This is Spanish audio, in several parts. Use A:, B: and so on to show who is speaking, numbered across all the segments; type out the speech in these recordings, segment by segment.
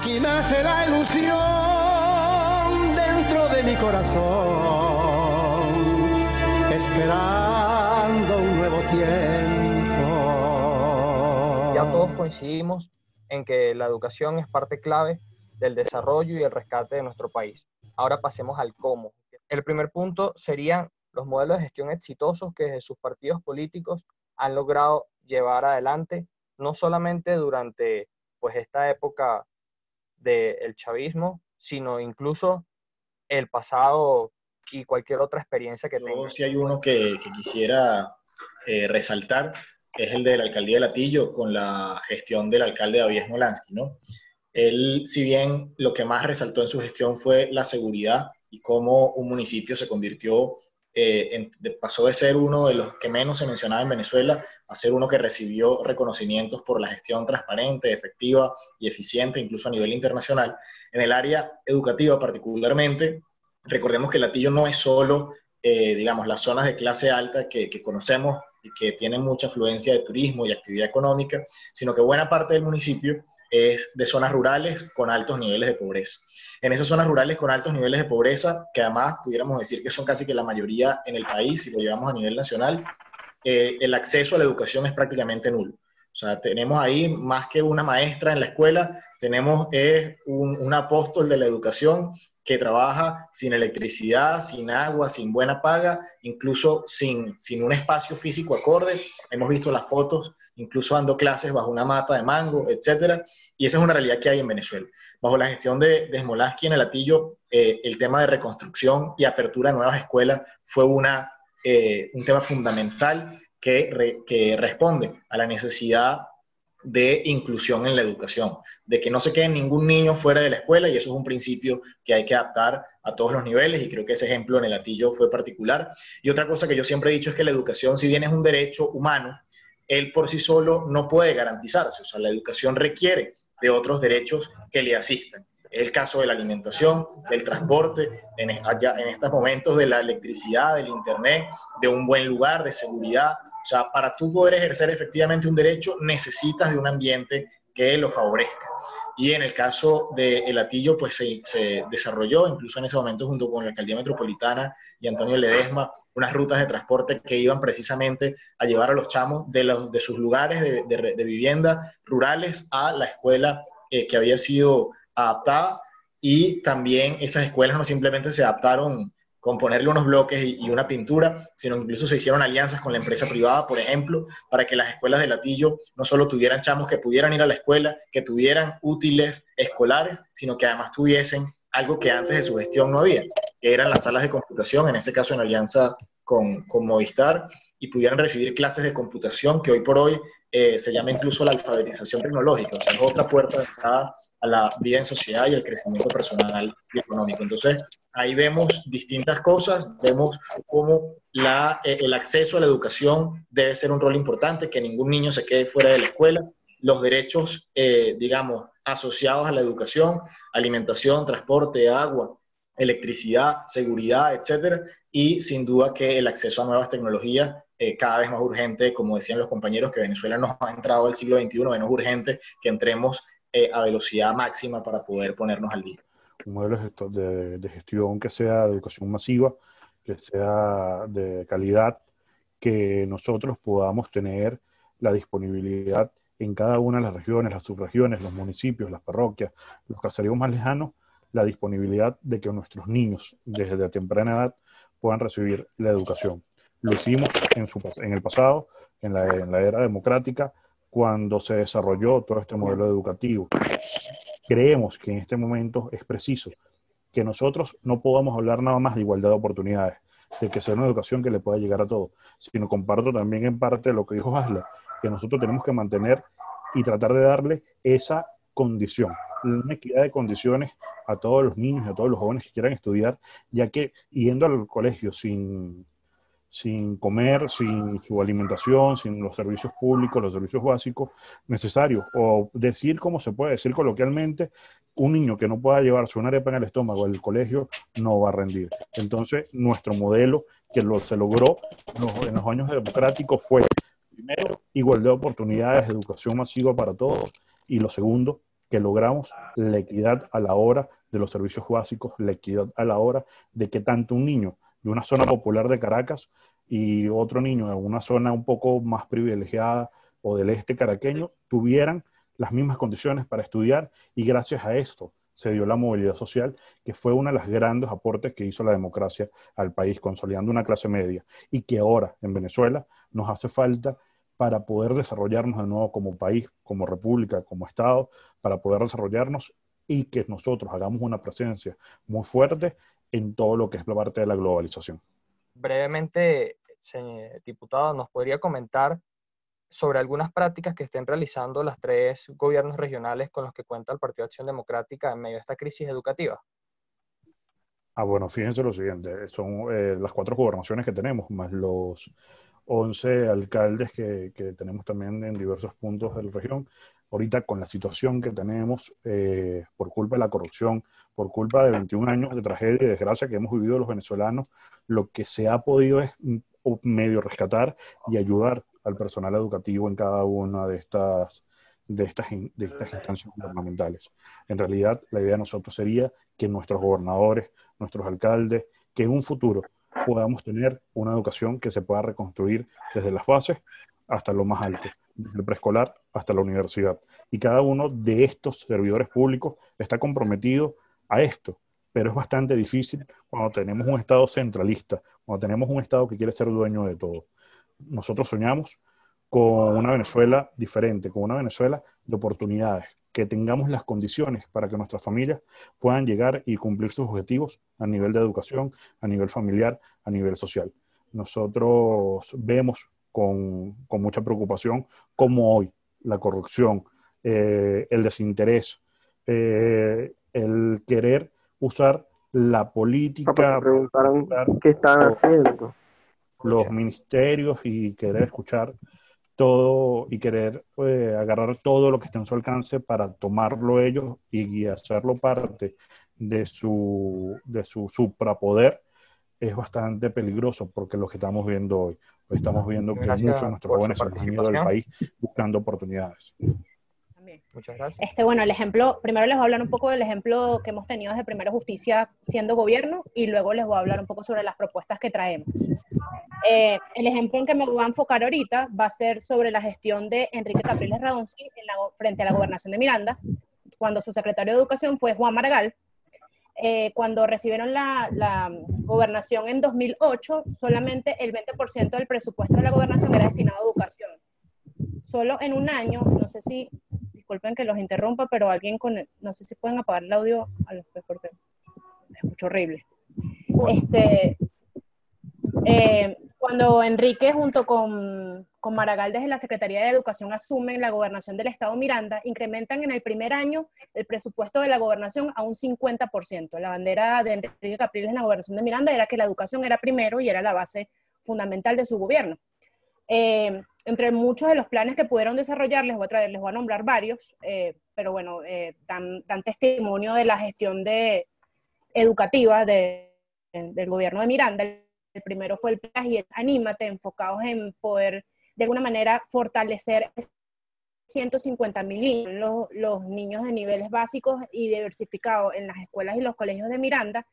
A: Aquí nace la ilusión dentro de mi corazón, esperando un nuevo
B: Ya todos
A: tiempo.
B: coincidimos en que la educación es parte clave del desarrollo y el rescate de nuestro país. Ahora pasemos al cómo. El primer punto serían los modelos de gestión exitosos que desde sus partidos políticos han logrado llevar adelante, no solamente durante pues, esta época del chavismo, sino incluso el pasado y cualquier otra experiencia que
C: Yo
B: tengan.
C: sí hay uno que quisiera resaltar, es el de la alcaldía de Latillo con la gestión del alcalde David Smolansky, ¿no? Él, si bien lo que más resaltó en su gestión fue la seguridad y cómo un municipio se convirtió, pasó de ser uno de los que menos se mencionaba en Venezuela a ser uno que recibió reconocimientos por la gestión transparente, efectiva y eficiente, incluso a nivel internacional. En el área educativa particularmente, recordemos que Latillo no es solo, digamos, las zonas de clase alta que conocemos y que tienen mucha afluencia de turismo y actividad económica, sino que buena parte del municipio es de zonas rurales con altos niveles de pobreza. En esas zonas rurales con altos niveles de pobreza, que además pudiéramos decir que son casi que la mayoría en el país, si lo llevamos a nivel nacional, el acceso a la educación es prácticamente nulo. O sea, tenemos ahí más que una maestra en la escuela, tenemos un apóstol de la educación que trabaja sin electricidad, sin agua, sin buena paga, incluso sin un espacio físico acorde. Hemos visto las fotos, incluso dando clases bajo una mata de mango, etcétera. Y esa es una realidad que hay en Venezuela. Bajo la gestión de Smolansky en el Latillo, el tema de reconstrucción y apertura de nuevas escuelas fue un tema fundamental que responde a la necesidad de inclusión en la educación, de que no se quede ningún niño fuera de la escuela, y eso es un principio que hay que adaptar a todos los niveles, y creo que ese ejemplo en el Latillo fue particular. Y otra cosa que yo siempre he dicho es que la educación, si bien es un derecho humano, él por sí solo no puede garantizarse, o sea, la educación requiere de otros derechos que le asistan. Es el caso de la alimentación, del transporte, en estos momentos de la electricidad, del internet, de un buen lugar, de seguridad. O sea, para tú poder ejercer efectivamente un derecho, necesitas de un ambiente que lo favorezca. Y en el caso de El Hatillo, pues se desarrolló, incluso en ese momento junto con la Alcaldía Metropolitana y Antonio Ledesma, unas rutas de transporte que iban precisamente a llevar a los chamos de sus lugares de vivienda rurales a la escuela que había sido adaptada. Y también esas escuelas no simplemente se adaptaron con ponerle unos bloques y una pintura, sino incluso se hicieron alianzas con la empresa privada, por ejemplo, para que las escuelas de Latillo no solo tuvieran chamos que pudieran ir a la escuela, que tuvieran útiles escolares, sino que además tuviesen algo que antes de su gestión no había, que eran las salas de computación, en ese caso en alianza con Movistar, y pudieran recibir clases de computación, que hoy por hoy se llama incluso la alfabetización tecnológica, o sea, es otra puerta de entrada a la vida en sociedad y al crecimiento personal y económico. Entonces, ahí vemos distintas cosas, vemos cómo el acceso a la educación debe ser un rol importante, que ningún niño se quede fuera de la escuela, los derechos, digamos, asociados a la educación, alimentación, transporte, agua, electricidad, seguridad, etcétera, y sin duda que el acceso a nuevas tecnologías cada vez más urgente, como decían los compañeros, que Venezuela nos ha entrado al siglo XXI, menos urgente que entremos a velocidad máxima para poder ponernos al día.
D: Un modelo de gestión que sea de educación masiva, que sea de calidad, que nosotros podamos tener la disponibilidad en cada una de las regiones, las subregiones, los municipios, las parroquias, los caseríos más lejanos, la disponibilidad de que nuestros niños desde temprana edad puedan recibir la educación. Lo hicimos en el pasado, en la era democrática, cuando se desarrolló todo este modelo educativo. Creemos que en este momento es preciso que nosotros no podamos hablar nada más de igualdad de oportunidades, de que sea una educación que le pueda llegar a todos, sino comparto también en parte lo que dijo Hasler, que nosotros tenemos que mantener y tratar de darle esa condición, una equidad de condiciones a todos los niños y a todos los jóvenes que quieran estudiar, ya que yendo al colegio sin comer, sin su alimentación, sin los servicios públicos, los servicios básicos necesarios, o decir, como se puede decir coloquialmente, un niño que no pueda llevarse una arepa en el estómago al colegio no va a rendir. Entonces, nuestro modelo que se logró en los años democráticos fue, primero, igualdad de oportunidades, educación masiva para todos, y lo segundo, que logramos la equidad a la hora de los servicios básicos, la equidad a la hora de que tanto un niño de una zona popular de Caracas y otro niño de una zona un poco más privilegiada o del este caraqueño tuvieran las mismas condiciones para estudiar, y gracias a esto se dio la movilidad social, que fue uno de los grandes aportes que hizo la democracia al país, consolidando una clase media, y que ahora en Venezuela nos hace falta para poder desarrollarnos de nuevo como país, como república, como Estado, para poder desarrollarnos y que nosotros hagamos una presencia muy fuerte en todo lo que es la parte de la globalización.
B: Brevemente, señor diputado, ¿nos podría comentar sobre algunas prácticas que estén realizando los tres gobiernos regionales con los que cuenta el Partido de Acción Democrática en medio de esta crisis educativa?
D: Bueno, fíjense lo siguiente, son las 4 gobernaciones que tenemos, más los 11 alcaldes que tenemos también en diversos puntos de la región. Ahorita con la situación que tenemos por culpa de la corrupción, por culpa de 21 años de tragedia y desgracia que hemos vivido los venezolanos, lo que se ha podido es medio rescatar y ayudar al personal educativo en cada una de estas instancias gubernamentales. En realidad, la idea de nosotros sería que nuestros gobernadores, nuestros alcaldes, que en un futuro podamos tener una educación que se pueda reconstruir desde las bases hasta lo más alto, desde el preescolar hasta la universidad. Y cada uno de estos servidores públicos está comprometido a esto, pero es bastante difícil cuando tenemos un Estado centralista, cuando tenemos un Estado que quiere ser dueño de todo. Nosotros soñamos con una Venezuela diferente, con una Venezuela de oportunidades, que tengamos las condiciones para que nuestras familias puedan llegar y cumplir sus objetivos a nivel de educación, a nivel familiar, a nivel social. Nosotros vemos con mucha preocupación cómo hoy la corrupción, el desinterés, el querer usar la
A: Papá,
D: política,
A: te preguntaron qué están haciendo.
D: los ministerios y querer escuchar todo y querer agarrar todo lo que está en su alcance para tomarlo ellos y hacerlo parte de su suprapoder, es bastante peligroso, porque lo que estamos viendo hoy estamos viendo que muchos de
B: Gracias
D: nuestros
B: por su
D: jóvenes se nos han ido del
B: participación.
D: país buscando oportunidades.
E: También.
B: Muchas gracias.
E: Bueno, el ejemplo, primero les voy a hablar un poco del ejemplo que hemos tenido desde Primero Justicia siendo gobierno, y luego les voy a hablar un poco sobre las propuestas que traemos. El ejemplo en que me voy a enfocar ahorita va a ser sobre la gestión de Enrique Capriles Radonsky frente a la gobernación de Miranda, cuando su secretario de Educación fue Juan Maragall. Cuando recibieron la gobernación en 2008, solamente el 20% del presupuesto de la gobernación era destinado a educación. Solo en un año, no sé si, disculpen que los interrumpa, pero alguien no sé si pueden apagar el audio a los porque me escucho horrible. Cuando Enrique junto con Maragall desde la Secretaría de Educación asumen la gobernación del Estado Miranda, incrementan en el primer año el presupuesto de la gobernación a un 50%. La bandera de Enrique Capriles en la gobernación de Miranda era que la educación era primero y era la base fundamental de su gobierno. Entre muchos de los planes que pudieron desarrollar, les voy a nombrar varios, pero bueno, dan testimonio de la gestión educativa del gobierno de Miranda. El primero fue el PLAS y el Anímate, enfocados en poder de alguna manera fortalecer 150.000 niños, los niños de niveles básicos y diversificados en las escuelas y los colegios de Miranda,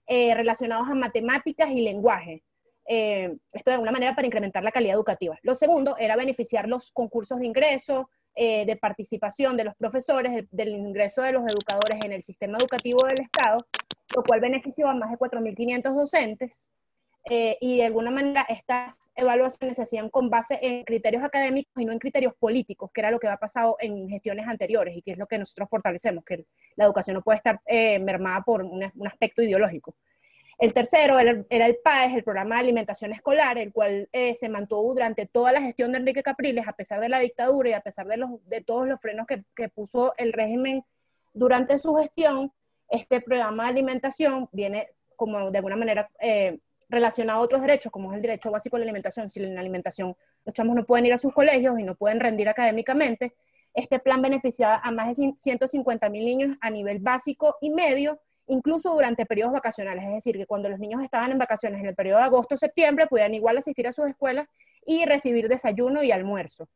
E: relacionados a matemáticas y lenguaje. Esto de alguna manera para incrementar la calidad educativa. Lo segundo era beneficiar los concursos de ingreso, de participación de los profesores, del ingreso de los educadores en el sistema educativo del Estado, lo cual benefició a más de 4.500 docentes. Y de alguna manera estas evaluaciones se hacían con base en criterios académicos y no en criterios políticos, que era lo que ha pasado en gestiones anteriores y que es lo que nosotros fortalecemos, que la educación no puede estar mermada por un aspecto ideológico. El tercero era el PAES, el Programa de Alimentación Escolar, el cual se mantuvo durante toda la gestión de Enrique Capriles, a pesar de la dictadura y a pesar de todos los frenos que puso el régimen durante su gestión. Este programa de alimentación viene como de alguna manera relacionado a otros derechos, como es el derecho básico a la alimentación. Si en la alimentación los chamos no pueden ir a sus colegios y no pueden rendir académicamente, este plan beneficiaba a más de 150.000 niños a nivel básico y medio, incluso durante periodos vacacionales. Es decir, que cuando los niños estaban en vacaciones en el periodo de agosto-septiembre, podían igual asistir a sus escuelas y recibir desayuno y almuerzo.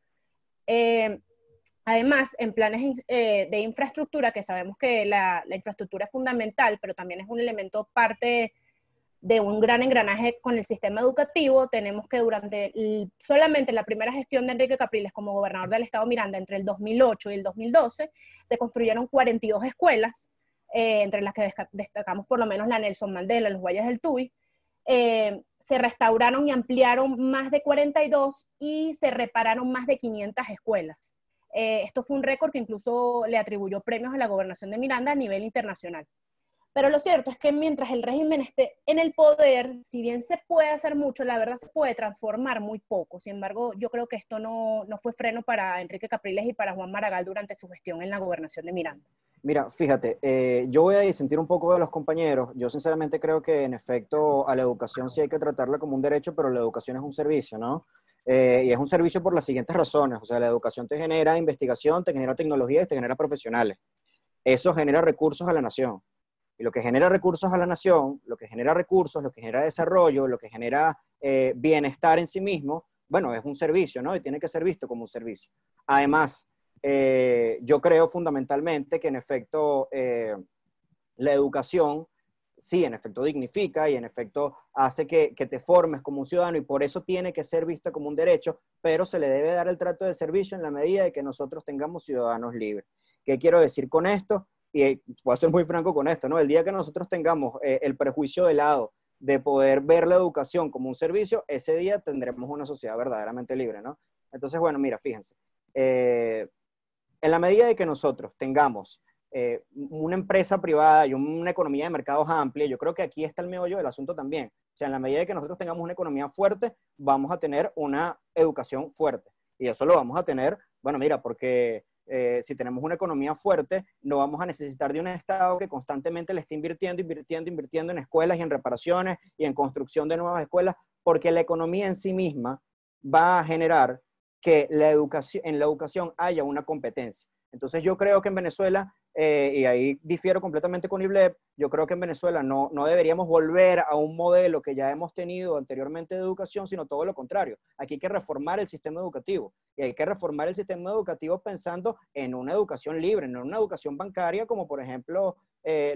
E: Además, en planes de infraestructura, que sabemos que la infraestructura es fundamental, pero también es un elemento parte de un gran engranaje con el sistema educativo, tenemos que solamente la primera gestión de Enrique Capriles como gobernador del estado Miranda, entre el 2008 y el 2012, se construyeron 42 escuelas, entre las que destacamos por lo menos la Nelson Mandela, los Guayas del Tuy. Se restauraron y ampliaron más de 42 y se repararon más de 500 escuelas. Esto fue un récord que incluso le atribuyó premios a la gobernación de Miranda a nivel internacional. Pero lo cierto es que mientras el régimen esté en el poder, si bien se puede hacer mucho, la verdad se puede transformar muy poco. Sin embargo, yo creo que esto no fue freno para Enrique Capriles y para Juan Maragall durante su gestión en la gobernación de Miranda.
F: Mira, fíjate, yo voy a disentir un poco de los compañeros. Yo sinceramente creo que en efecto a la educación sí hay que tratarla como un derecho, pero la educación es un servicio, ¿no? Y es un servicio por las siguientes razones. O sea, la educación te genera investigación, te genera tecnología y te genera profesionales. Eso genera recursos a la nación. Y lo que genera recursos a la nación, lo que genera recursos, lo que genera desarrollo, lo que genera bienestar en sí mismo, bueno, es un servicio, ¿no? Y tiene que ser visto como un servicio. Además, yo creo fundamentalmente que en efecto la educación sí, en efecto dignifica y en efecto hace que te formes como un ciudadano y por eso tiene que ser vista como un derecho, pero se le debe dar el trato de servicio en la medida de que nosotros tengamos ciudadanos libres. ¿Qué quiero decir con esto? Y voy a ser muy franco con esto, ¿no? El día que nosotros tengamos el prejuicio de lado de poder ver la educación como un servicio, ese día tendremos una sociedad verdaderamente libre, ¿no? Entonces, bueno, mira, fíjense, en la medida de que nosotros tengamos una empresa privada y una economía de mercados amplia, yo creo que aquí está el meollo del asunto también. O sea, en la medida de que nosotros tengamos una economía fuerte, vamos a tener una educación fuerte. Y eso lo vamos a tener, bueno, mira, porque si tenemos una economía fuerte, no vamos a necesitar de un Estado que constantemente le esté invirtiendo en escuelas y en reparaciones y en construcción de nuevas escuelas, porque la economía en sí misma va a generar que en la educación haya una competencia. Entonces yo creo que en Venezuela, y ahí difiero completamente con IBLEP, yo creo que en Venezuela no deberíamos volver a un modelo que ya hemos tenido anteriormente de educación, sino todo lo contrario. Aquí hay que reformar el sistema educativo, y hay que reformar el sistema educativo pensando en una educación libre, no en una educación bancaria, como por ejemplo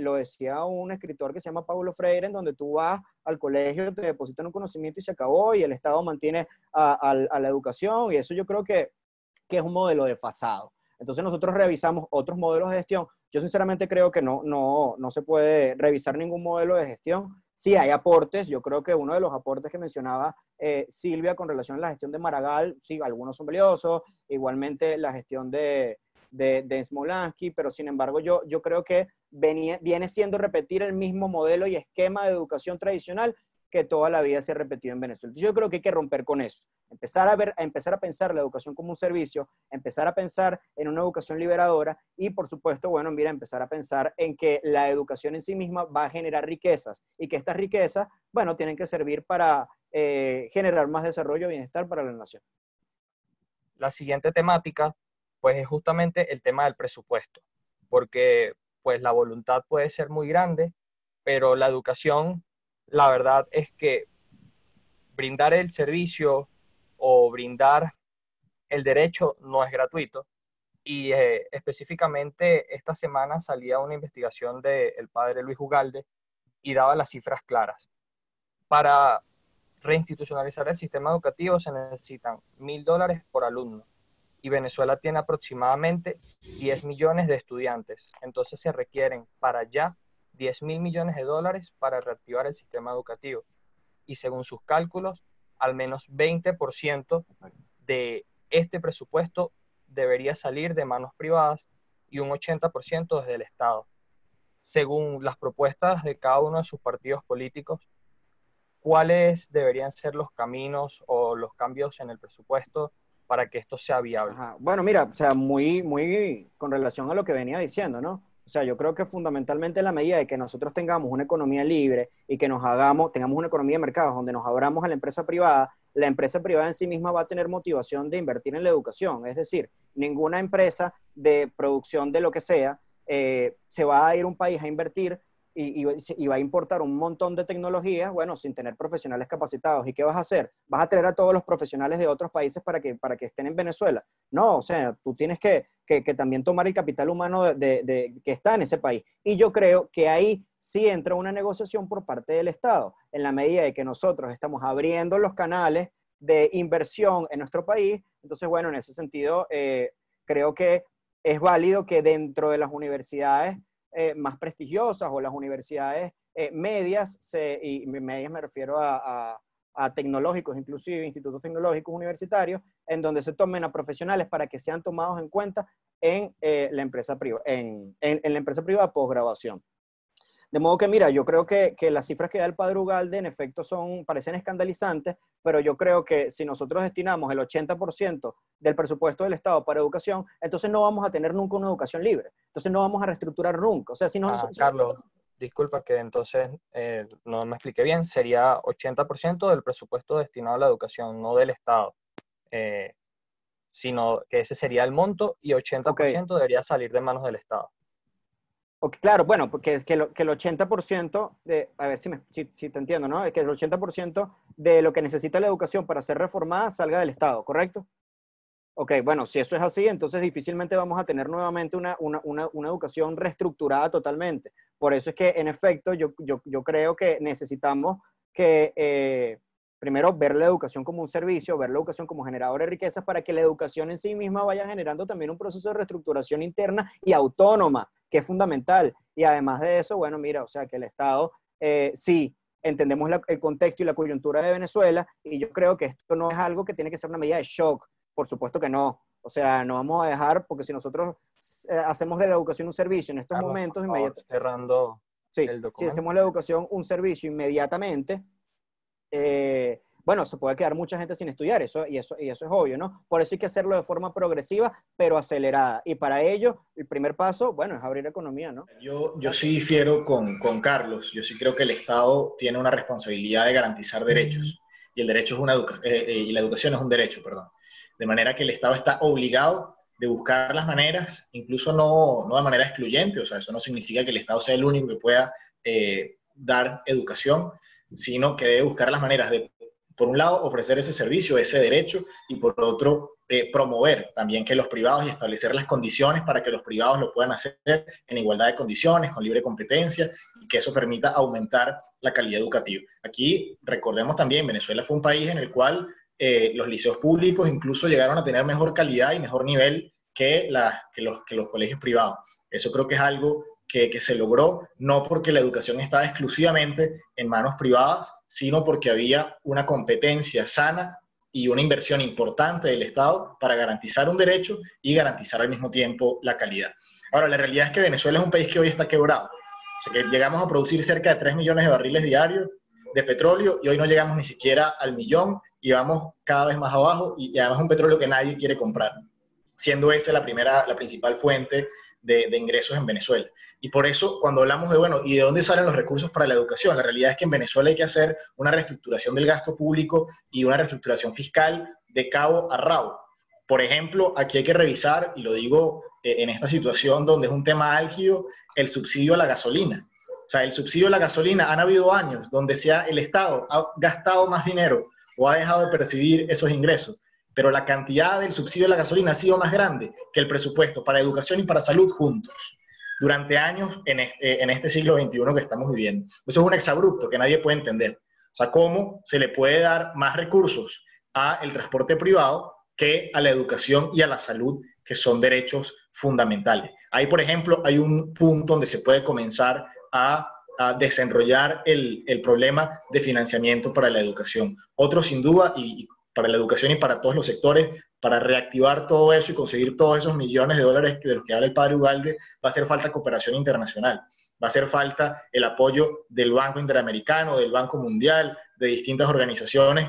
F: lo decía un escritor que se llama Paulo Freire, en donde tú vas al colegio, te depositan un conocimiento y se acabó, y el Estado mantiene a la educación, y eso yo creo que es un modelo desfasado. Entonces nosotros revisamos otros modelos de gestión. Yo sinceramente creo que no se puede revisar ningún modelo de gestión. Sí hay aportes, yo creo que uno de los aportes que mencionaba Silvia con relación a la gestión de Maragall, sí, algunos son valiosos, igualmente la gestión de Smolansky, pero sin embargo yo creo que viene siendo repetir el mismo modelo y esquema de educación tradicional que toda la vida se ha repetido en Venezuela. Entonces yo creo que hay que romper con eso, empezar a pensar la educación como un servicio, empezar a pensar en una educación liberadora y por supuesto, bueno, mira, empezar a pensar en que la educación en sí misma va a generar riquezas y que estas riquezas, bueno, tienen que servir para generar más desarrollo y bienestar para la nación.
B: La siguiente temática, pues es justamente el tema del presupuesto, porque pues la voluntad puede ser muy grande, pero la educación, la verdad es que brindar el servicio o brindar el derecho no es gratuito. Y específicamente esta semana salía una investigación del padre Luis Ugalde y daba las cifras claras. Para reinstitucionalizar el sistema educativo se necesitan $1.000 por alumno y Venezuela tiene aproximadamente 10 millones de estudiantes. Entonces se requieren para allá 10.000 millones de dólares para reactivar el sistema educativo. Y según sus cálculos, al menos 20% de este presupuesto debería salir de manos privadas y un 80% desde el Estado. Según las propuestas de cada uno de sus partidos políticos, ¿cuáles deberían ser los caminos o los cambios en el presupuesto para que esto sea viable?
F: Ajá. Bueno, mira, o sea, muy con relación a lo que venía diciendo, ¿no? O sea, yo creo que fundamentalmente en la medida de que nosotros tengamos una economía libre y que tengamos una economía de mercados donde nos abramos a la empresa privada en sí misma va a tener motivación de invertir en la educación. Es decir, ninguna empresa de producción de lo que sea se va a ir a un país a invertir y va a importar un montón de tecnologías, bueno, sin tener profesionales capacitados. ¿Y qué vas a hacer? ¿Vas a traer a todos los profesionales de otros países para que estén en Venezuela? No, o sea, tú tienes que que también tomar el capital humano que está en ese país. Y yo creo que ahí sí entra una negociación por parte del Estado, en la medida de que nosotros estamos abriendo los canales de inversión en nuestro país. Entonces, bueno, en ese sentido, creo que es válido que dentro de las universidades más prestigiosas o las universidades medias, y medias me refiero a tecnológicos, inclusive institutos tecnológicos universitarios, en donde se tomen a profesionales para que sean tomados en cuenta en la empresa privada posgraduación. De modo que, mira, yo creo que las cifras que da el padre Ugalde en efecto parecen escandalizantes, pero yo creo que si nosotros destinamos el 80% del presupuesto del Estado para educación, entonces no vamos a tener nunca una educación libre. Entonces no vamos a reestructurar nunca. O sea, si no,
B: Carlos, disculpa que entonces no me expliqué bien. Sería 80% del presupuesto destinado a la educación, no del Estado, sino que ese sería el monto y 80% debería salir de manos del Estado.
F: Claro, bueno, porque es que el 80% a ver si te entiendo, ¿no? Es que el 80% de lo que necesita la educación para ser reformada salga del Estado, ¿correcto? Ok, bueno, si eso es así, entonces difícilmente vamos a tener nuevamente una educación reestructurada totalmente. Por eso es que, en efecto, yo creo que necesitamos que, primero, ver la educación como un servicio, ver la educación como generadora de riquezas, para que la educación en sí misma vaya generando también un proceso de reestructuración interna y autónoma, que es fundamental. Y además de eso, bueno, mira, o sea, que el Estado, sí, entendemos el contexto y la coyuntura de Venezuela, y yo creo que esto no es algo que tiene que ser una medida de shock. Por supuesto que no. O sea, no vamos a dejar, porque si nosotros hacemos de la educación un servicio en estos momentos inmediatamente.
B: Cerrando el documento.
F: Si hacemos la educación un servicio inmediatamente, bueno, se puede quedar mucha gente sin estudiar, y eso es obvio, ¿no? Por eso hay que hacerlo de forma progresiva, pero acelerada. Y para ello, el primer paso, bueno, es abrir economía, ¿no?
C: Yo sí difiero con Carlos. Yo sí creo que el Estado tiene una responsabilidad de garantizar derechos. Y el derecho es y la educación es un derecho, perdón. De manera que el Estado está obligado de buscar las maneras, incluso no de manera excluyente. O sea, eso no significa que el Estado sea el único que pueda dar educación, sino que debe buscar las maneras de, por un lado, ofrecer ese servicio, ese derecho, y por otro, promover también que los privados, y establecer las condiciones para que los privados lo puedan hacer en igualdad de condiciones, con libre competencia, y que eso permita aumentar la calidad educativa. Aquí, recordemos también, Venezuela fue un país en el cual los liceos públicos incluso llegaron a tener mejor calidad y mejor nivel que los colegios privados. Eso creo que es algo que se logró, no porque la educación estaba exclusivamente en manos privadas, sino porque había una competencia sana y una inversión importante del Estado para garantizar un derecho y garantizar al mismo tiempo la calidad. Ahora, la realidad es que Venezuela es un país que hoy está quebrado. O sea, que llegamos a producir cerca de 3 millones de barriles diarios de petróleo y hoy no llegamos ni siquiera al millón y vamos cada vez más abajo, y además un petróleo que nadie quiere comprar, siendo esa la principal fuente de ingresos en Venezuela. Y por eso, cuando hablamos de, bueno, ¿y de dónde salen los recursos para la educación? La realidad es que en Venezuela hay que hacer una reestructuración del gasto público y una reestructuración fiscal de cabo a rabo. Por ejemplo, aquí hay que revisar, y lo digo en esta situación donde es un tema álgido, el subsidio a la gasolina. O sea, el subsidio a la gasolina, han habido años donde el Estado ha gastado más dinero o ha dejado de percibir esos ingresos, pero la cantidad del subsidio a la gasolina ha sido más grande que el presupuesto para educación y para salud juntos durante años en este siglo XXI que estamos viviendo. Eso es un exabrupto que nadie puede entender. O sea, ¿cómo se le puede dar más recursos al transporte privado que a la educación y a la salud, que son derechos fundamentales? Ahí, por ejemplo, hay un punto donde se puede comenzar a desenrollar el problema de financiamiento para la educación. Otro, sin duda, y para la educación y para todos los sectores, para reactivar todo eso y conseguir todos esos millones de dólares de los que habla el padre Ugalde, va a hacer falta cooperación internacional, va a hacer falta el apoyo del Banco Interamericano, del Banco Mundial, de distintas organizaciones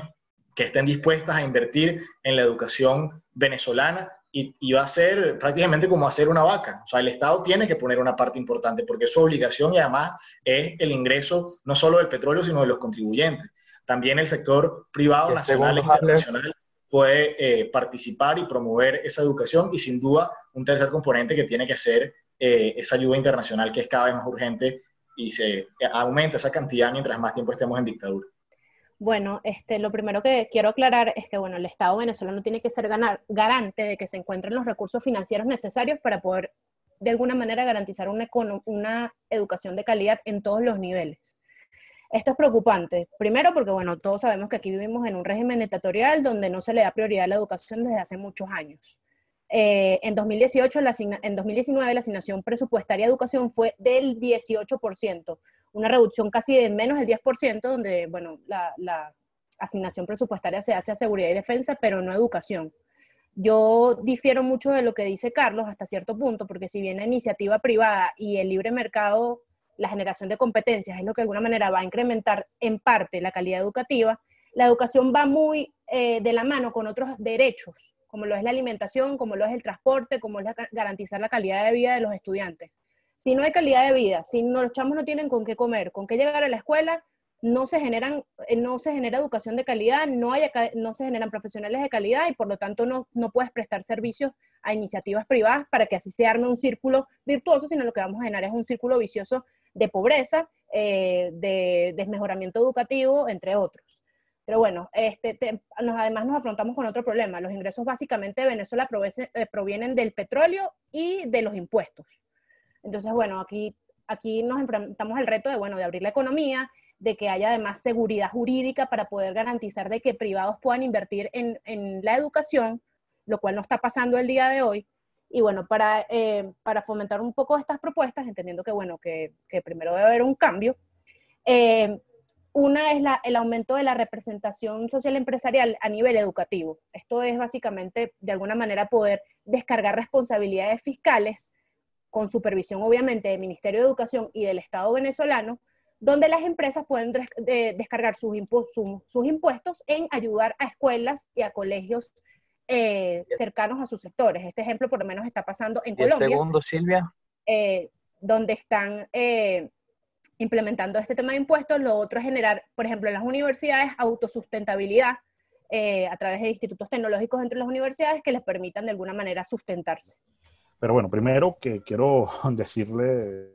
C: que estén dispuestas a invertir en la educación venezolana, y va a ser prácticamente como hacer una vaca. O sea, el Estado tiene que poner una parte importante porque es su obligación, y además es el ingreso no solo del petróleo, sino de los contribuyentes. También el sector privado, nacional e internacional, puede participar y promover esa educación, y sin duda un tercer componente que tiene que ser esa ayuda internacional, que es cada vez más urgente y se aumenta esa cantidad mientras más tiempo estemos en dictadura.
E: Bueno, lo primero que quiero aclarar es que, bueno, el Estado venezolano tiene que ser garante de que se encuentren los recursos financieros necesarios para poder, de alguna manera, garantizar una educación de calidad en todos los niveles. Esto es preocupante. Primero porque, bueno, todos sabemos que aquí vivimos en un régimen dictatorial donde no se le da prioridad a la educación desde hace muchos años. En 2019 la asignación presupuestaria de educación fue del 18%, una reducción casi de menos del 10%, donde, bueno, la asignación presupuestaria se hace a seguridad y defensa, pero no a educación. Yo difiero mucho de lo que dice Carlos hasta cierto punto, porque si bien la iniciativa privada y el libre mercado, la generación de competencias, es lo que de alguna manera va a incrementar en parte la calidad educativa, la educación va muy de la mano con otros derechos, como lo es la alimentación, como lo es el transporte, como es garantizar la calidad de vida de los estudiantes. Si no hay calidad de vida, si los chamos no tienen con qué comer, con qué llegar a la escuela, no se genera educación de calidad, no se generan profesionales de calidad y por lo tanto no puedes prestar servicios a iniciativas privadas para que así se arme un círculo virtuoso, sino lo que vamos a generar es un círculo vicioso de pobreza, de desmejoramiento educativo, entre otros. Pero bueno, además nos afrontamos con otro problema. Los ingresos básicamente de Venezuela provienen del petróleo y de los impuestos. Entonces, bueno, aquí nos enfrentamos al reto de abrir la economía, de que haya además seguridad jurídica para poder garantizar de que privados puedan invertir en la educación, lo cual no está pasando el día de hoy. Y bueno, para fomentar un poco estas propuestas, entendiendo que primero debe haber un cambio, una es el aumento de la representación social empresarial a nivel educativo. Esto es básicamente, de alguna manera, poder descargar responsabilidades fiscales con supervisión, obviamente, del Ministerio de Educación y del Estado venezolano, donde las empresas pueden descargar sus impuestos en ayudar a escuelas y a colegios cercanos a sus sectores. Este ejemplo, por lo menos, está pasando en Colombia.
B: 10 segundos, Silvia.
E: Donde están implementando este tema de impuestos. Lo otro es generar, por ejemplo, en las universidades, autosustentabilidad a través de institutos tecnológicos dentro de las universidades que les permitan de alguna manera sustentarse.
D: Pero bueno, primero que quiero decirle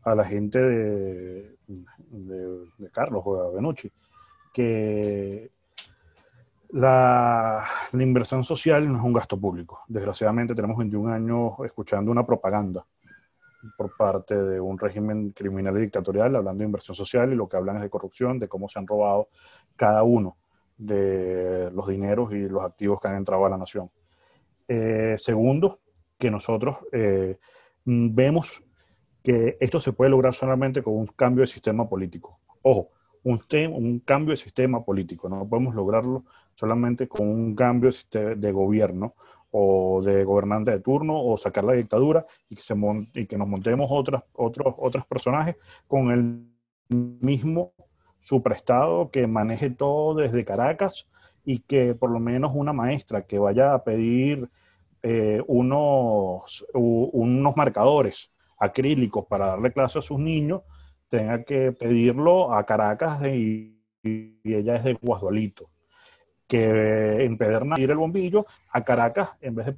D: a la gente de Carlos o de Benucci que la inversión social no es un gasto público. Desgraciadamente tenemos 21 años escuchando una propaganda por parte de un régimen criminal y dictatorial hablando de inversión social, y lo que hablan es de corrupción, de cómo se han robado cada uno de los dineros y los activos que han entrado a la nación. Segundo, que nosotros vemos que esto se puede lograr solamente con un cambio de sistema político. Ojo, un cambio de sistema político. No podemos lograrlo solamente con un cambio de gobierno o de gobernante de turno o sacar la dictadura y que nos montemos otros personajes con el mismo superestado que maneje todo desde Caracas y que por lo menos una maestra que vaya a pedir unos marcadores acrílicos para darle clase a sus niños tenga que pedirlo a Caracas y ella es de Guasdualito. Que en Pedernal ir el bombillo a Caracas en vez de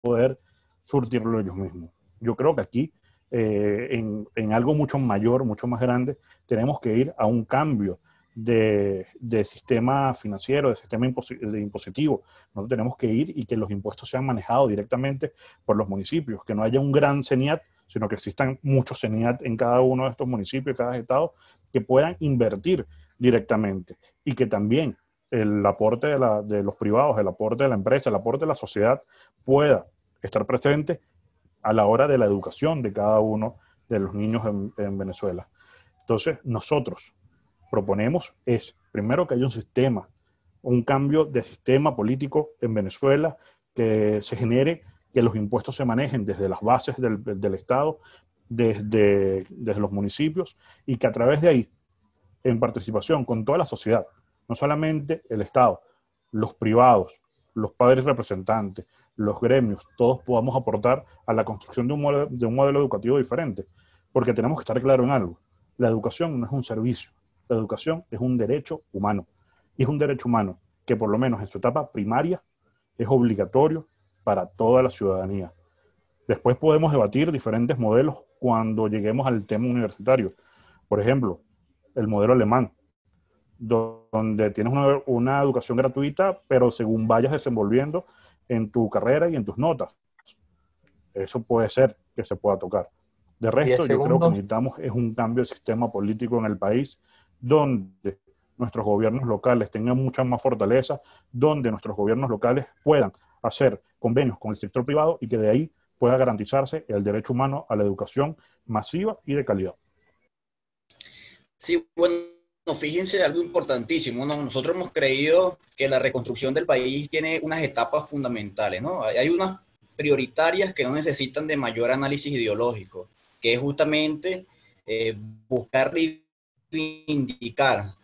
D: poder surtirlo ellos mismos. Yo creo que aquí, en algo mucho mayor, mucho más grande, tenemos que ir a un cambio de sistema financiero, de sistema impositivo. No tenemos que ir y que los impuestos sean manejados directamente por los municipios, que no haya un gran CENIAT, sino que existan muchos CENIAT en cada uno de estos municipios, cada estado, que puedan invertir directamente y que también el aporte de los privados, el aporte de la empresa, el aporte de la sociedad pueda estar presente a la hora de la educación de cada uno de los niños en Venezuela. Entonces, nosotros proponemos primero que haya un cambio de sistema político en Venezuela, que se genere, que los impuestos se manejen desde las bases del Estado, desde los municipios, y que a través de ahí, en participación con toda la sociedad, no solamente el Estado, los privados, los padres representantes, los gremios, todos podamos aportar a la construcción de un modelo educativo diferente. Porque tenemos que estar claros en algo. La educación no es un servicio. La educación es un derecho humano. Y es un derecho humano que por lo menos en su etapa primaria es obligatorio para toda la ciudadanía. Después podemos debatir diferentes modelos cuando lleguemos al tema universitario. Por ejemplo, el modelo alemán, donde tienes una educación gratuita, pero según vayas desenvolviendo en tu carrera y en tus notas. Eso puede ser que se pueda tocar. De
B: 10
D: resto, yo creo que
B: segundos.
D: necesitamos es un cambio de sistema político en el país, donde nuestros gobiernos locales tengan mucha más fortaleza, donde nuestros gobiernos locales puedan hacer convenios con el sector privado y que de ahí pueda garantizarse el derecho humano a la educación masiva y de calidad.
G: Sí, bueno, fíjense algo importantísimo, ¿no? Nosotros hemos creído que la reconstrucción del país tiene unas etapas fundamentales, ¿no? Hay unas prioritarias que no necesitan de mayor análisis ideológico, que es justamente buscar reivindicar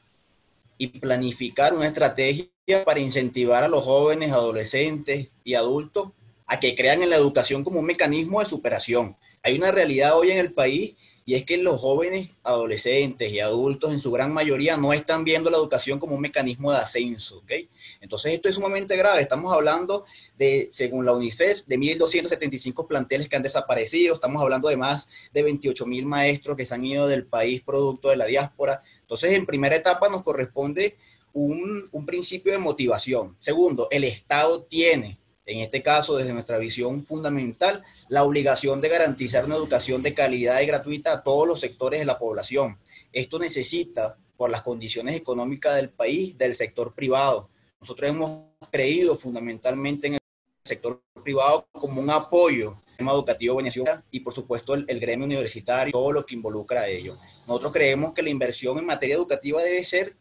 G: y planificar una estrategia para incentivar a los jóvenes, adolescentes y adultos a que crean en la educación como un mecanismo de superación. Hay una realidad hoy en el país y es que los jóvenes, adolescentes y adultos en su gran mayoría no están viendo la educación como un mecanismo de ascenso, ¿ok? Entonces esto es sumamente grave. Estamos hablando de, según la UNICEF, de 1.275 planteles que han desaparecido. Estamos hablando de más de 28.000 maestros que se han ido del país producto de la diáspora. Entonces, en primera etapa nos corresponde un principio de motivación. Segundo, el Estado tiene, en este caso, desde nuestra visión fundamental, la obligación de garantizar una educación de calidad y gratuita a todos los sectores de la población. Esto necesita, por las condiciones económicas del país, del sector privado. Nosotros hemos creído fundamentalmente en el sector privado como un apoyo al sistema educativo venezolano y, por supuesto, el gremio universitario, todo lo que involucra a ello. Nosotros creemos que la inversión en materia educativa debe ser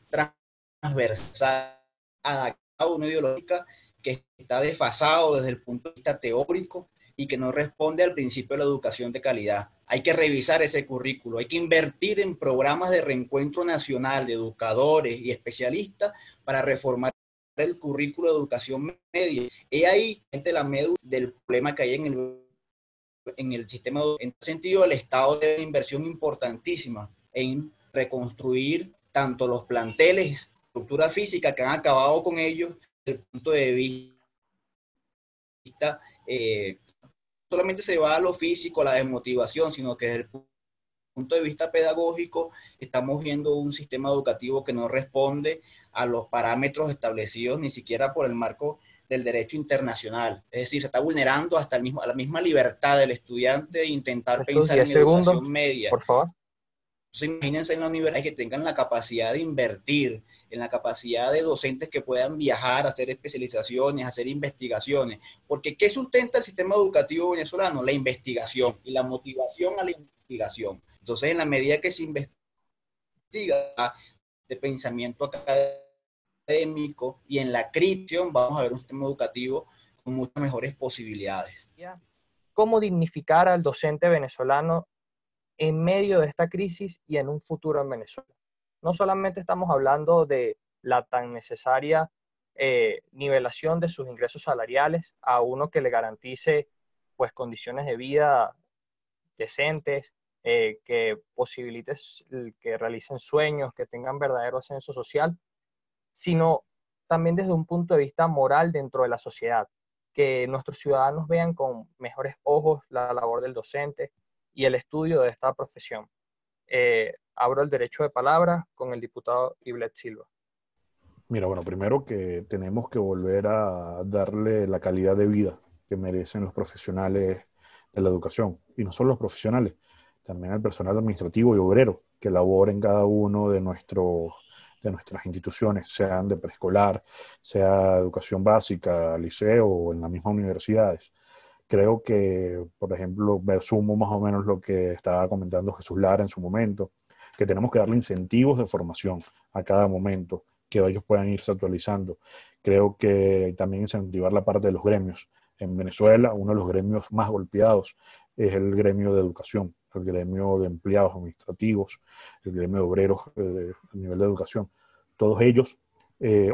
G: transversal, adaptada a una ideológica que está desfasado desde el punto de vista teórico y que no responde al principio de la educación de calidad. Hay que revisar ese currículo, hay que invertir en programas de reencuentro nacional de educadores y especialistas para reformar el currículo de educación media. Y ahí la médula del problema que hay en el sistema. En ese sentido, el Estado tiene una inversión importantísima en reconstruir tanto los planteles, estructura física que han acabado con ellos, desde el punto de vista, solamente se va a lo físico, a la desmotivación, sino que desde el punto de vista pedagógico estamos viendo un sistema educativo que no responde a los parámetros establecidos ni siquiera por el marco del derecho internacional. Es decir, se está vulnerando hasta a la misma libertad del estudiante de intentar pensar en educación media.
B: Por favor.
G: Entonces, imagínense en la universidad que tengan la capacidad de invertir, en la capacidad de docentes que puedan viajar, hacer especializaciones, hacer investigaciones. Porque ¿qué sustenta el sistema educativo venezolano? La investigación y la motivación a la investigación. Entonces, en la medida que se investiga de pensamiento académico y en la crítica, vamos a ver un sistema educativo con muchas mejores posibilidades.
B: ¿Cómo dignificar al docente venezolano en medio de esta crisis y en un futuro en Venezuela? No solamente estamos hablando de la tan necesaria nivelación de sus ingresos salariales a uno que le garantice pues condiciones de vida decentes, que posibilite que realicen sueños, que tengan verdadero ascenso social, sino también desde un punto de vista moral dentro de la sociedad, que nuestros ciudadanos vean con mejores ojos la labor del docente y el estudio de esta profesión. Abro el derecho de palabra con el diputado Iblet Silva.
D: Mira, bueno, primero que tenemos que volver a darle la calidad de vida que merecen los profesionales de la educación. Y no solo los profesionales, también el personal administrativo y obrero que labora en cada uno de nuestras instituciones, sean de preescolar, sea educación básica, liceo o en las mismas universidades. Creo que, por ejemplo, sumo más o menos lo que estaba comentando Jesús Lara en su momento, que tenemos que darle incentivos de formación a cada momento, que ellos puedan irse actualizando. Creo que también incentivar la parte de los gremios. En Venezuela, uno de los gremios más golpeados es el gremio de educación, el gremio de empleados administrativos, el gremio de obreros a nivel de educación. Todos ellos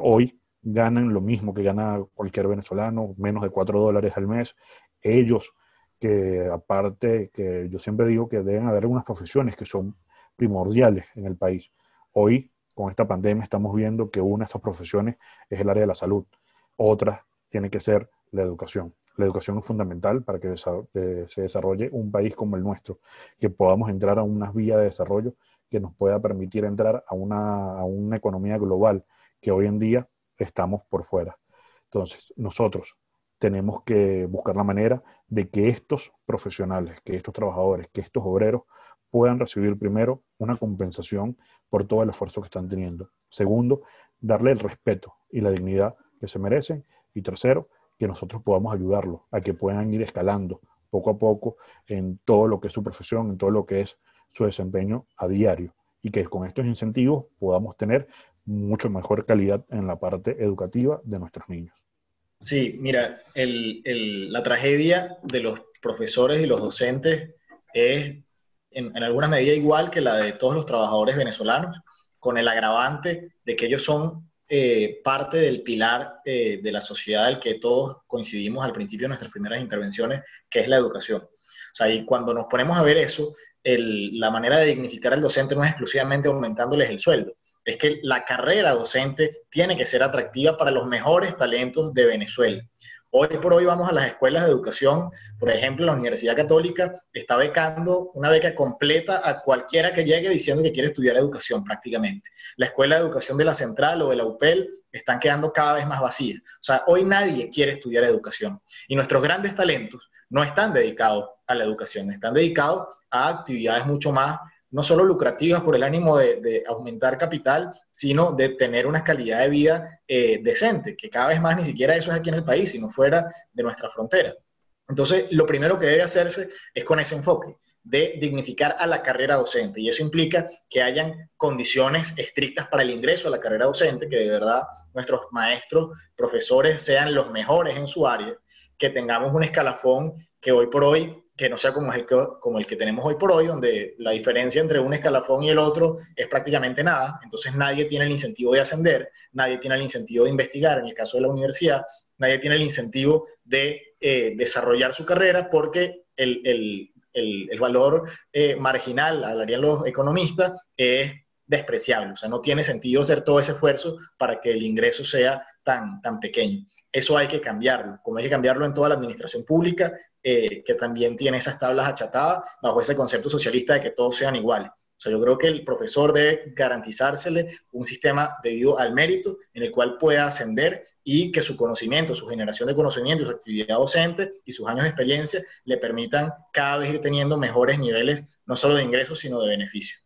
D: hoy ganan lo mismo que gana cualquier venezolano, menos de $4 al mes. Ellos, que aparte, que yo siempre digo que deben haber unas profesiones que son primordiales en el país. Hoy, con esta pandemia, estamos viendo que una de esas profesiones es el área de la salud. Otra tiene que ser la educación. La educación es fundamental para que se desarrolle un país como el nuestro, que podamos entrar a unas vías de desarrollo que nos pueda permitir entrar a una economía global, que hoy en día estamos por fuera. Entonces, nosotros tenemos que buscar la manera de que estos profesionales, que estos trabajadores, que estos obreros puedan recibir primero una compensación por todo el esfuerzo que están teniendo. Segundo, darle el respeto y la dignidad que se merecen. Y tercero, que nosotros podamos ayudarlos a que puedan ir escalando poco a poco en todo lo que es su profesión, en todo lo que es su desempeño a diario. Y que con estos incentivos podamos tener mucho mejor calidad en la parte educativa de nuestros niños.
C: Sí, mira, la tragedia de los profesores y los docentes es en alguna medida igual que la de todos los trabajadores venezolanos, con el agravante de que ellos son parte del pilar de la sociedad del que todos coincidimos al principio de nuestras primeras intervenciones, que es la educación. O sea, y cuando nos ponemos a ver eso, la manera de dignificar al docente no es exclusivamente aumentándoles el sueldo, es que la carrera docente tiene que ser atractiva para los mejores talentos de Venezuela. Hoy por hoy vamos a las escuelas de educación, por ejemplo, la Universidad Católica está becando una beca completa a cualquiera que llegue diciendo que quiere estudiar educación prácticamente. La Escuela de Educación de la Central o de la UPEL están quedando cada vez más vacías. O sea, hoy nadie quiere estudiar educación y nuestros grandes talentos no están dedicados a la educación, están dedicados a actividades mucho más no solo lucrativas por el ánimo de aumentar capital, sino de tener una calidad de vida decente, que cada vez más ni siquiera eso es aquí en el país, sino fuera de nuestra frontera. Entonces, lo primero que debe hacerse es con ese enfoque de dignificar a la carrera docente, y eso implica que hayan condiciones estrictas para el ingreso a la carrera docente, que de verdad nuestros maestros, profesores sean los mejores en su área, que tengamos un escalafón que hoy por hoy que no sea como el que tenemos hoy por hoy, donde la diferencia entre un escalafón y el otro es prácticamente nada. Entonces nadie tiene el incentivo de ascender, nadie tiene el incentivo de investigar, en el caso de la universidad, nadie tiene el incentivo de desarrollar su carrera porque el valor marginal, hablarían los economistas, es despreciable. O sea, no tiene sentido hacer todo ese esfuerzo para que el ingreso sea tan pequeño. Eso hay que cambiarlo, como hay que cambiarlo en toda la administración pública, que también tiene esas tablas achatadas bajo ese concepto socialista de que todos sean iguales. O sea, yo creo que el profesor debe garantizársele un sistema debido al mérito en el cual pueda ascender y que su conocimiento, su generación de conocimiento, su actividad docente y sus años de experiencia le permitan cada vez ir teniendo mejores niveles, no solo de ingresos, sino de beneficio.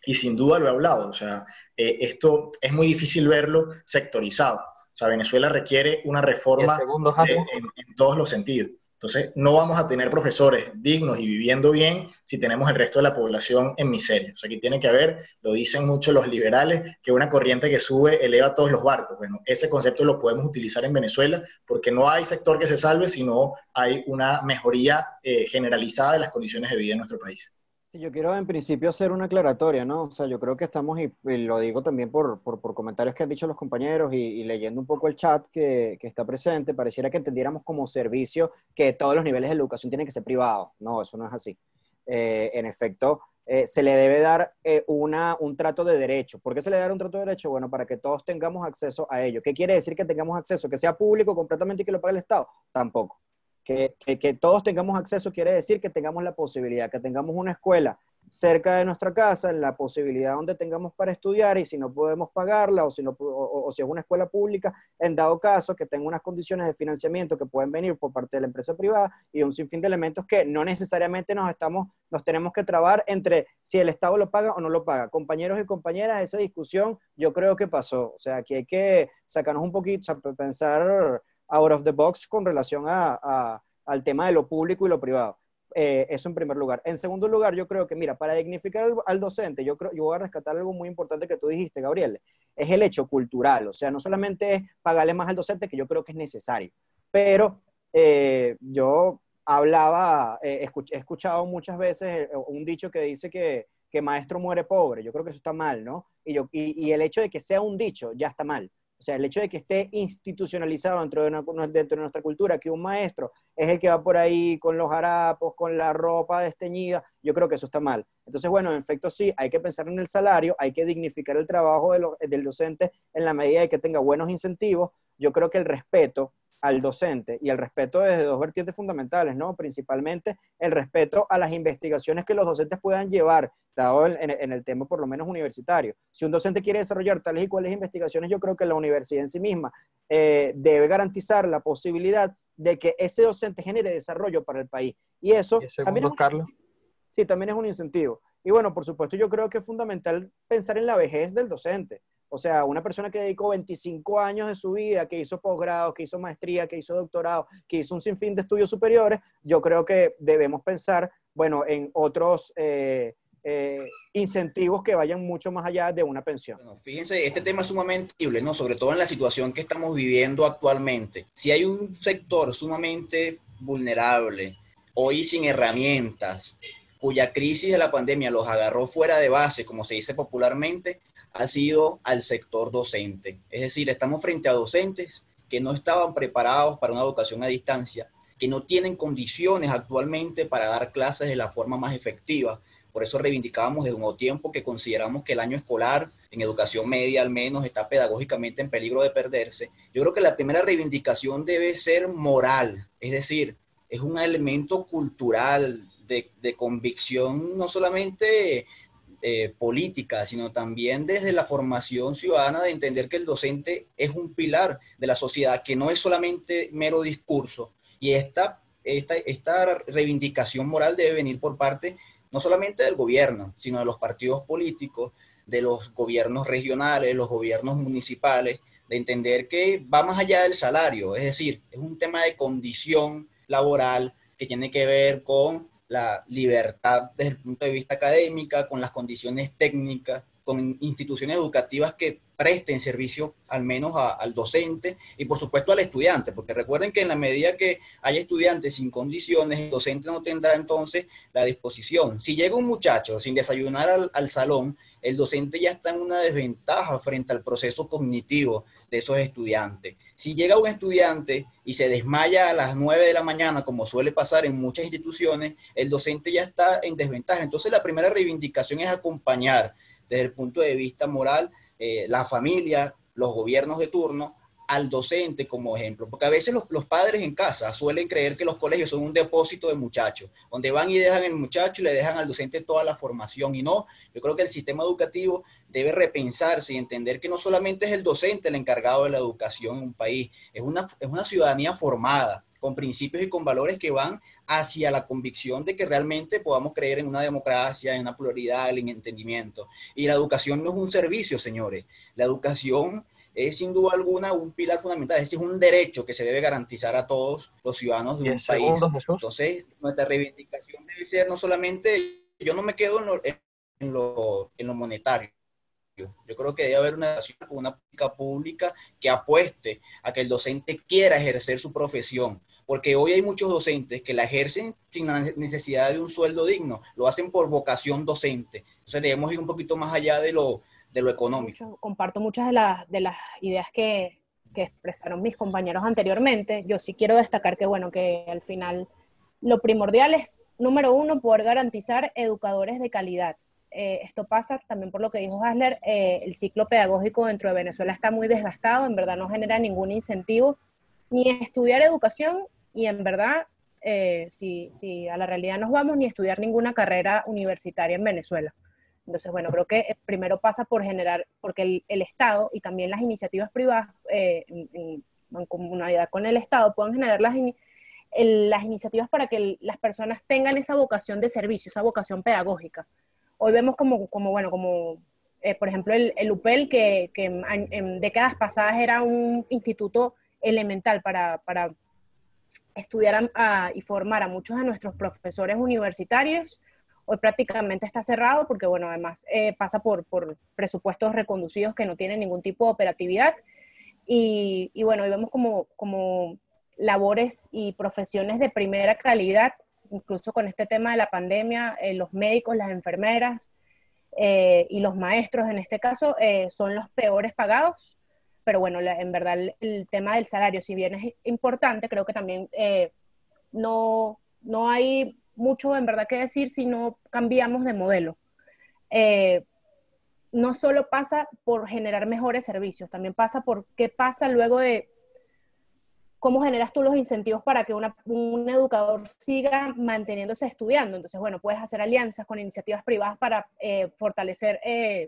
C: Y sin duda lo he hablado, o sea, esto es muy difícil verlo sectorizado. O sea, Venezuela requiere una reforma en todos los sentidos. Entonces, no vamos a tener profesores dignos y viviendo bien si tenemos el resto de la población en miseria. O sea, aquí tiene que haber, lo dicen mucho los liberales, que una corriente que sube eleva todos los barcos. Bueno, ese concepto lo podemos utilizar en Venezuela porque no hay sector que se salve, sino hay una mejoría generalizada de las condiciones de vida en nuestro país.
F: Sí, yo quiero en principio hacer una aclaratoria, ¿no? O sea, yo creo que estamos, y lo digo también por comentarios que han dicho los compañeros y leyendo un poco el chat que está presente, pareciera que entendiéramos como servicio que todos los niveles de educación tienen que ser privados. No, eso no es así. En efecto, se le debe dar un trato de derecho. ¿Por qué se le debe dar un trato de derecho? Bueno, para que todos tengamos acceso a ello. ¿Qué quiere decir que tengamos acceso? ¿Que sea público completamente y que lo pague el Estado? Tampoco. Que todos tengamos acceso quiere decir que tengamos la posibilidad, que tengamos una escuela cerca de nuestra casa, en la posibilidad donde tengamos para estudiar, y si no podemos pagarla o si es una escuela pública, en dado caso que tenga unas condiciones de financiamiento que pueden venir por parte de la empresa privada y un sinfín de elementos que no necesariamente nos tenemos que trabar entre si el Estado lo paga o no lo paga. Compañeros y compañeras, esa discusión yo creo que pasó. O sea, aquí hay que sacarnos un poquito, o sea, pensar out of the box con relación al tema de lo público y lo privado. Eso en primer lugar. En segundo lugar, yo creo que, mira, para dignificar al docente, yo voy a rescatar algo muy importante que tú dijiste, Gabriel, es el hecho cultural. O sea, no solamente es pagarle más al docente, que yo creo que es necesario, pero yo he escuchado muchas veces un dicho que dice que maestro muere pobre. Yo creo que eso está mal, ¿no? Y el hecho de que sea un dicho ya está mal. O sea, el hecho de que esté institucionalizado dentro de nuestra cultura, que un maestro es el que va por ahí con los harapos, con la ropa desteñida, yo creo que eso está mal. Entonces, bueno, en efecto sí, hay que pensar en el salario, hay que dignificar el trabajo del docente en la medida de que tenga buenos incentivos. Yo creo que el respeto al docente y el respeto desde dos vertientes fundamentales, ¿no? Principalmente el respeto a las investigaciones que los docentes puedan llevar, dado en el tema por lo menos universitario. Si un docente quiere desarrollar tales y cuales investigaciones, yo creo que la universidad en sí misma debe garantizar la posibilidad de que ese docente genere desarrollo para el país. Y eso
B: Y
F: también es
B: segundo, Carlos.
F: sí, también es un incentivo. Y bueno, por supuesto, yo creo que es fundamental pensar en la vejez del docente. O sea, una persona que dedicó 25 años de su vida, que hizo posgrado, que hizo maestría, que hizo doctorado, que hizo un sinfín de estudios superiores, yo creo que debemos pensar, bueno, en otros incentivos que vayan mucho más allá de una pensión.
G: Bueno, fíjense, este tema es sumamente sensible, ¿no? Sobre todo en la situación que estamos viviendo actualmente. Si hay un sector sumamente vulnerable, hoy sin herramientas, cuya crisis de la pandemia los agarró fuera de base, como se dice popularmente, ha sido al sector docente. Es decir, estamos frente a docentes que no estaban preparados para una educación a distancia, que no tienen condiciones actualmente para dar clases de la forma más efectiva. Por eso reivindicábamos desde un nuevo tiempo que consideramos que el año escolar, en educación media al menos, está pedagógicamente en peligro de perderse. Yo creo que la primera reivindicación debe ser moral, es decir, es un elemento cultural de convicción, no solamente política, sino también desde la formación ciudadana de entender que el docente es un pilar de la sociedad, que no es solamente mero discurso. Y esta reivindicación moral debe venir por parte no solamente del gobierno, sino de los partidos políticos, de los gobiernos regionales, los gobiernos municipales, de entender que va más allá del salario, es decir, es un tema de condición laboral que tiene que ver con la libertad desde el punto de vista académica, con las condiciones técnicas, con instituciones educativas que presten servicio al menos al docente y por supuesto al estudiante, porque recuerden que en la medida que haya estudiantes sin condiciones, el docente no tendrá entonces la disposición. Si llega un muchacho sin desayunar al salón, el docente ya está en una desventaja frente al proceso cognitivo de esos estudiantes. Si llega un estudiante y se desmaya a las 9 de la mañana, como suele pasar en muchas instituciones, el docente ya está en desventaja. Entonces la primera reivindicación es acompañar desde el punto de vista moral la familia, los gobiernos de turno, al docente como ejemplo, porque a veces los padres en casa suelen creer que los colegios son un depósito de muchachos, donde van y dejan al muchacho y le dejan al docente toda la formación, y no, yo creo que el sistema educativo debe repensarse y entender que no solamente es el docente el encargado de la educación en un país, es una ciudadanía formada, con principios y con valores que van hacia la convicción de que realmente podamos creer en una democracia, en una pluralidad, en entendimiento. Y la educación no es un servicio, señores. La educación es sin duda alguna un pilar fundamental, es decir, un derecho que se debe garantizar a todos los ciudadanos de un país. Entonces, nuestra reivindicación debe ser no solamente, yo no me quedo en lo monetario. Yo creo que debe haber una política pública que apueste a que el docente quiera ejercer su profesión, porque hoy hay muchos docentes que la ejercen sin la necesidad de un sueldo digno, lo hacen por vocación docente. Entonces debemos ir un poquito más allá de lo económico.
E: Comparto muchas de las ideas que expresaron mis compañeros anteriormente. Yo sí quiero destacar que, bueno, que al final lo primordial es, número uno, poder garantizar educadores de calidad. Esto pasa también por lo que dijo Hasler, el ciclo pedagógico dentro de Venezuela está muy desgastado, en verdad no genera ningún incentivo ni estudiar educación y en verdad, si a la realidad nos vamos, ni estudiar ninguna carrera universitaria en Venezuela. Entonces, bueno, creo que primero pasa por generar, porque el Estado y también las iniciativas privadas en comunidad con el Estado puedan generar las iniciativas para que las personas tengan esa vocación de servicio, esa vocación pedagógica. Hoy vemos por ejemplo, el UPEL, que en décadas pasadas era un instituto elemental para estudiar y formar a muchos de nuestros profesores universitarios. Hoy prácticamente está cerrado porque, bueno, además pasa por presupuestos reconducidos que no tienen ningún tipo de operatividad. Y bueno, hoy vemos como labores y profesiones de primera calidad, incluso con este tema de la pandemia, los médicos, las enfermeras y los maestros en este caso son los peores pagados, pero bueno, en verdad el tema del salario, si bien es importante, creo que también no hay mucho en verdad que decir si no cambiamos de modelo. No solo pasa por generar mejores servicios, también pasa por qué pasa luego de ¿cómo generas tú los incentivos para que un educador siga manteniéndose estudiando? Entonces, bueno, puedes hacer alianzas con iniciativas privadas para fortalecer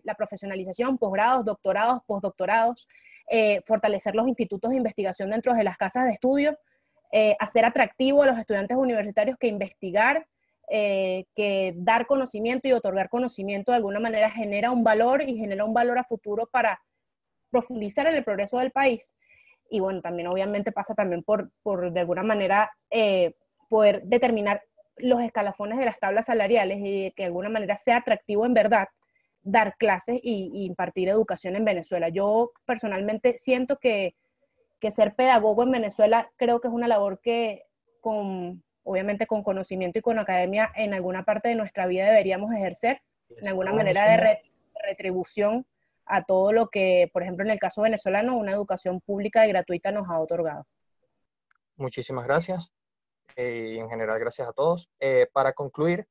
E: la profesionalización, posgrados, doctorados, postdoctorados, fortalecer los institutos de investigación dentro de las casas de estudio, hacer atractivo a los estudiantes universitarios que investigar, que dar conocimiento y otorgar conocimiento de alguna manera genera un valor y genera un valor a futuro para profundizar en el progreso del país. Y bueno, también obviamente pasa también por de alguna manera poder determinar los escalafones de las tablas salariales y que de alguna manera sea atractivo en verdad dar clases y impartir educación en Venezuela. Yo personalmente siento que ser pedagogo en Venezuela creo que es una labor que obviamente con conocimiento y con academia en alguna parte de nuestra vida deberíamos ejercer, en alguna manera de retribución a todo lo que, por ejemplo, en el caso venezolano, una educación pública y gratuita nos ha otorgado.
B: Muchísimas gracias. Y en general, gracias a todos. Para concluir,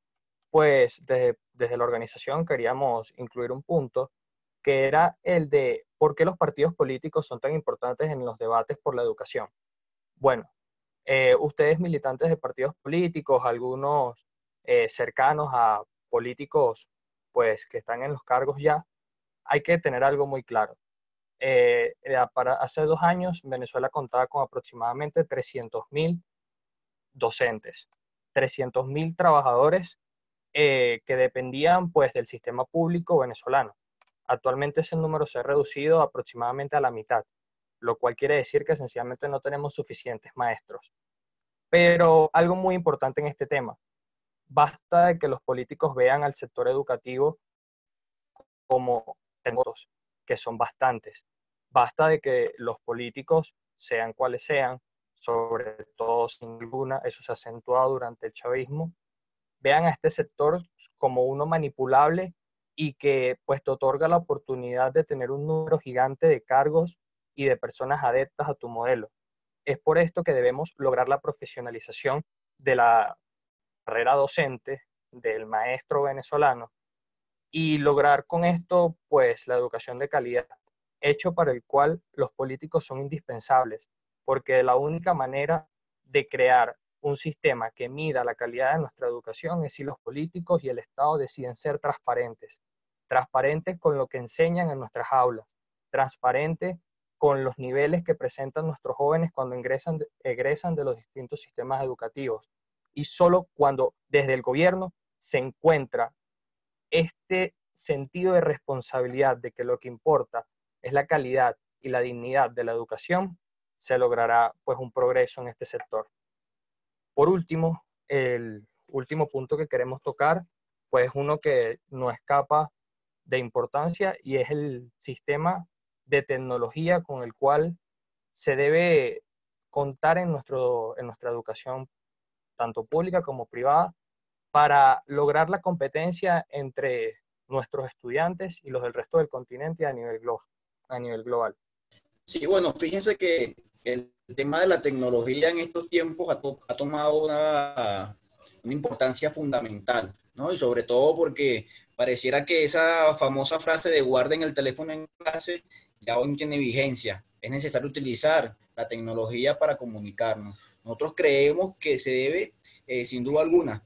B: pues desde la organización queríamos incluir un punto que era el de por qué los partidos políticos son tan importantes en los debates por la educación. Bueno, ustedes militantes de partidos políticos, algunos cercanos a políticos pues que están en los cargos ya, hay que tener algo muy claro. Para hace 2 años, Venezuela contaba con aproximadamente 300.000 docentes, 300.000 trabajadores que dependían pues, del sistema público venezolano. Actualmente ese número se ha reducido aproximadamente a la mitad, lo cual quiere decir que sencillamente no tenemos suficientes maestros. Pero algo muy importante en este tema, basta de que los políticos vean al sector educativo como votos, que son bastantes. Basta de que los políticos, sean cuales sean, sobre todo sin duda, eso se ha acentuado durante el chavismo, vean a este sector como uno manipulable y que pues te otorga la oportunidad de tener un número gigante de cargos y de personas adeptas a tu modelo. Es por esto que debemos lograr la profesionalización de la carrera docente del maestro venezolano y lograr con esto, pues, la educación de calidad, hecho para el cual los políticos son indispensables, porque la única manera de crear un sistema que mida la calidad de nuestra educación es si los políticos y el Estado deciden ser transparentes, transparentes con lo que enseñan en nuestras aulas, transparentes con los niveles que presentan nuestros jóvenes cuando egresan de los distintos sistemas educativos. Y solo cuando desde el gobierno se encuentra este sentido de responsabilidad de que lo que importa es la calidad y la dignidad de la educación, se logrará pues un progreso en este sector. Por último, el último punto que queremos tocar, pues uno que no escapa de importancia y es el sistema de tecnología con el cual se debe contar en nuestra educación, tanto pública como privada, para lograr la competencia entre nuestros estudiantes y los del resto del continente a nivel global.
G: Sí, bueno, fíjense que el tema de la tecnología en estos tiempos ha tomado una importancia fundamental, ¿no? Y sobre todo porque pareciera que esa famosa frase de guarden el teléfono en clase ya aún tiene vigencia. Es necesario utilizar la tecnología para comunicarnos. Nosotros creemos que se debe, sin duda alguna,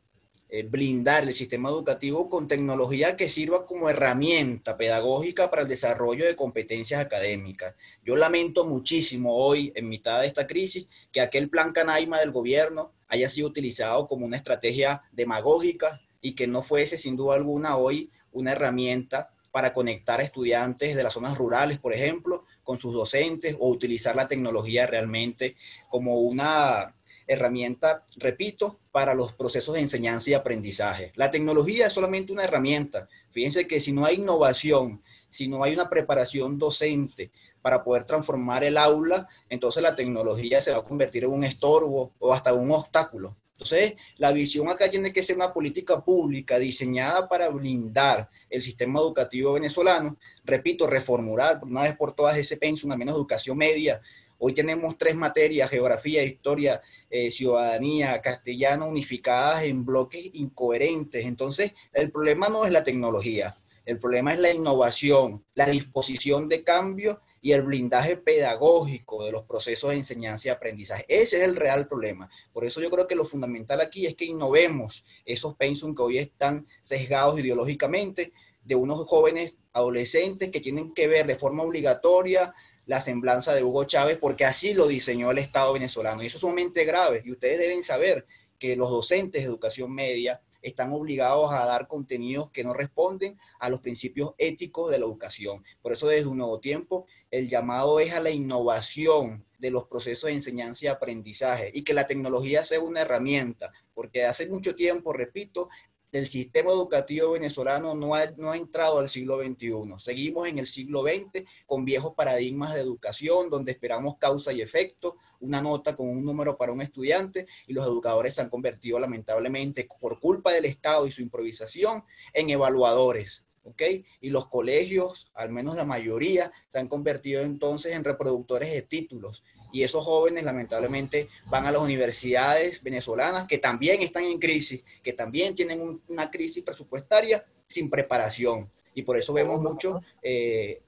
G: blindar el sistema educativo con tecnología que sirva como herramienta pedagógica para el desarrollo de competencias académicas. Yo lamento muchísimo hoy, en mitad de esta crisis, que aquel plan Canaima del gobierno haya sido utilizado como una estrategia demagógica y que no fuese, sin duda alguna, hoy una herramienta para conectar a estudiantes de las zonas rurales, por ejemplo, con sus docentes, o utilizar la tecnología realmente como una herramienta, repito, para los procesos de enseñanza y aprendizaje. La tecnología es solamente una herramienta. Fíjense que si no hay innovación, si no hay una preparación docente para poder transformar el aula, entonces la tecnología se va a convertir en un estorbo o hasta un obstáculo. Entonces, la visión acá tiene que ser una política pública diseñada para blindar el sistema educativo venezolano. Repito, reformular una vez por todas ese pensum, al menos educación media. Hoy tenemos 3 materias, geografía, historia, ciudadanía, castellano, unificadas en bloques incoherentes. Entonces, el problema no es la tecnología, el problema es la innovación, la disposición de cambio y el blindaje pedagógico de los procesos de enseñanza y aprendizaje. Ese es el real problema. Por eso yo creo que lo fundamental aquí es que innovemos esos pensum que hoy están sesgados ideológicamente, de unos jóvenes adolescentes que tienen que ver de forma obligatoria la semblanza de Hugo Chávez, porque así lo diseñó el Estado venezolano. Y eso es sumamente grave. Y ustedes deben saber que los docentes de educación media están obligados a dar contenidos que no responden a los principios éticos de la educación. Por eso, desde Un Nuevo Tiempo, el llamado es a la innovación de los procesos de enseñanza y aprendizaje, y que la tecnología sea una herramienta, porque hace mucho tiempo, repito, el sistema educativo venezolano no ha entrado al siglo XXI. Seguimos en el siglo XX con viejos paradigmas de educación donde esperamos causa y efecto, una nota con un número para un estudiante, y los educadores se han convertido lamentablemente, por culpa del Estado y su improvisación, en evaluadores. ¿Okay? Y los colegios, al menos la mayoría, se han convertido entonces en reproductores de títulos. Y esos jóvenes lamentablemente van a las universidades venezolanas que también están en crisis, que también tienen una crisis presupuestaria sin preparación. Y por eso vemos mucho el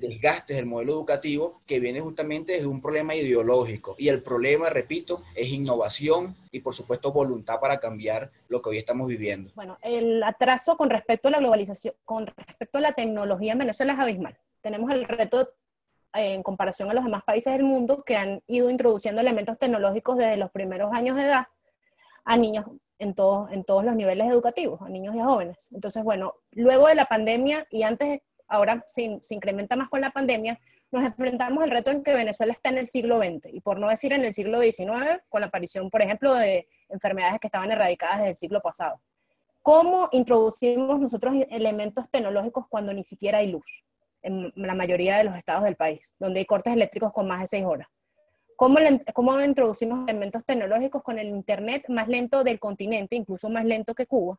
G: desgaste del modelo educativo, que viene justamente desde un problema ideológico. Y el problema, repito, es innovación y por supuesto voluntad para cambiar lo que hoy estamos viviendo.
E: Bueno, el atraso con respecto a la globalización, con respecto a la tecnología en Venezuela es abismal. Tenemos el reto en comparación a los demás países del mundo que han ido introduciendo elementos tecnológicos desde los primeros años de edad a niños en todos los niveles educativos, a niños y a jóvenes. Entonces, bueno, luego de la pandemia y antes, ahora se incrementa más con la pandemia, nos enfrentamos al reto en que Venezuela está en el siglo XX, y por no decir en el siglo XIX, con la aparición, por ejemplo, de enfermedades que estaban erradicadas desde el siglo pasado. ¿Cómo introducimos nosotros elementos tecnológicos cuando ni siquiera hay luz en la mayoría de los estados del país, donde hay cortes eléctricos con más de 6 horas? ¿Cómo introducimos elementos tecnológicos con el internet más lento del continente, incluso más lento que Cuba?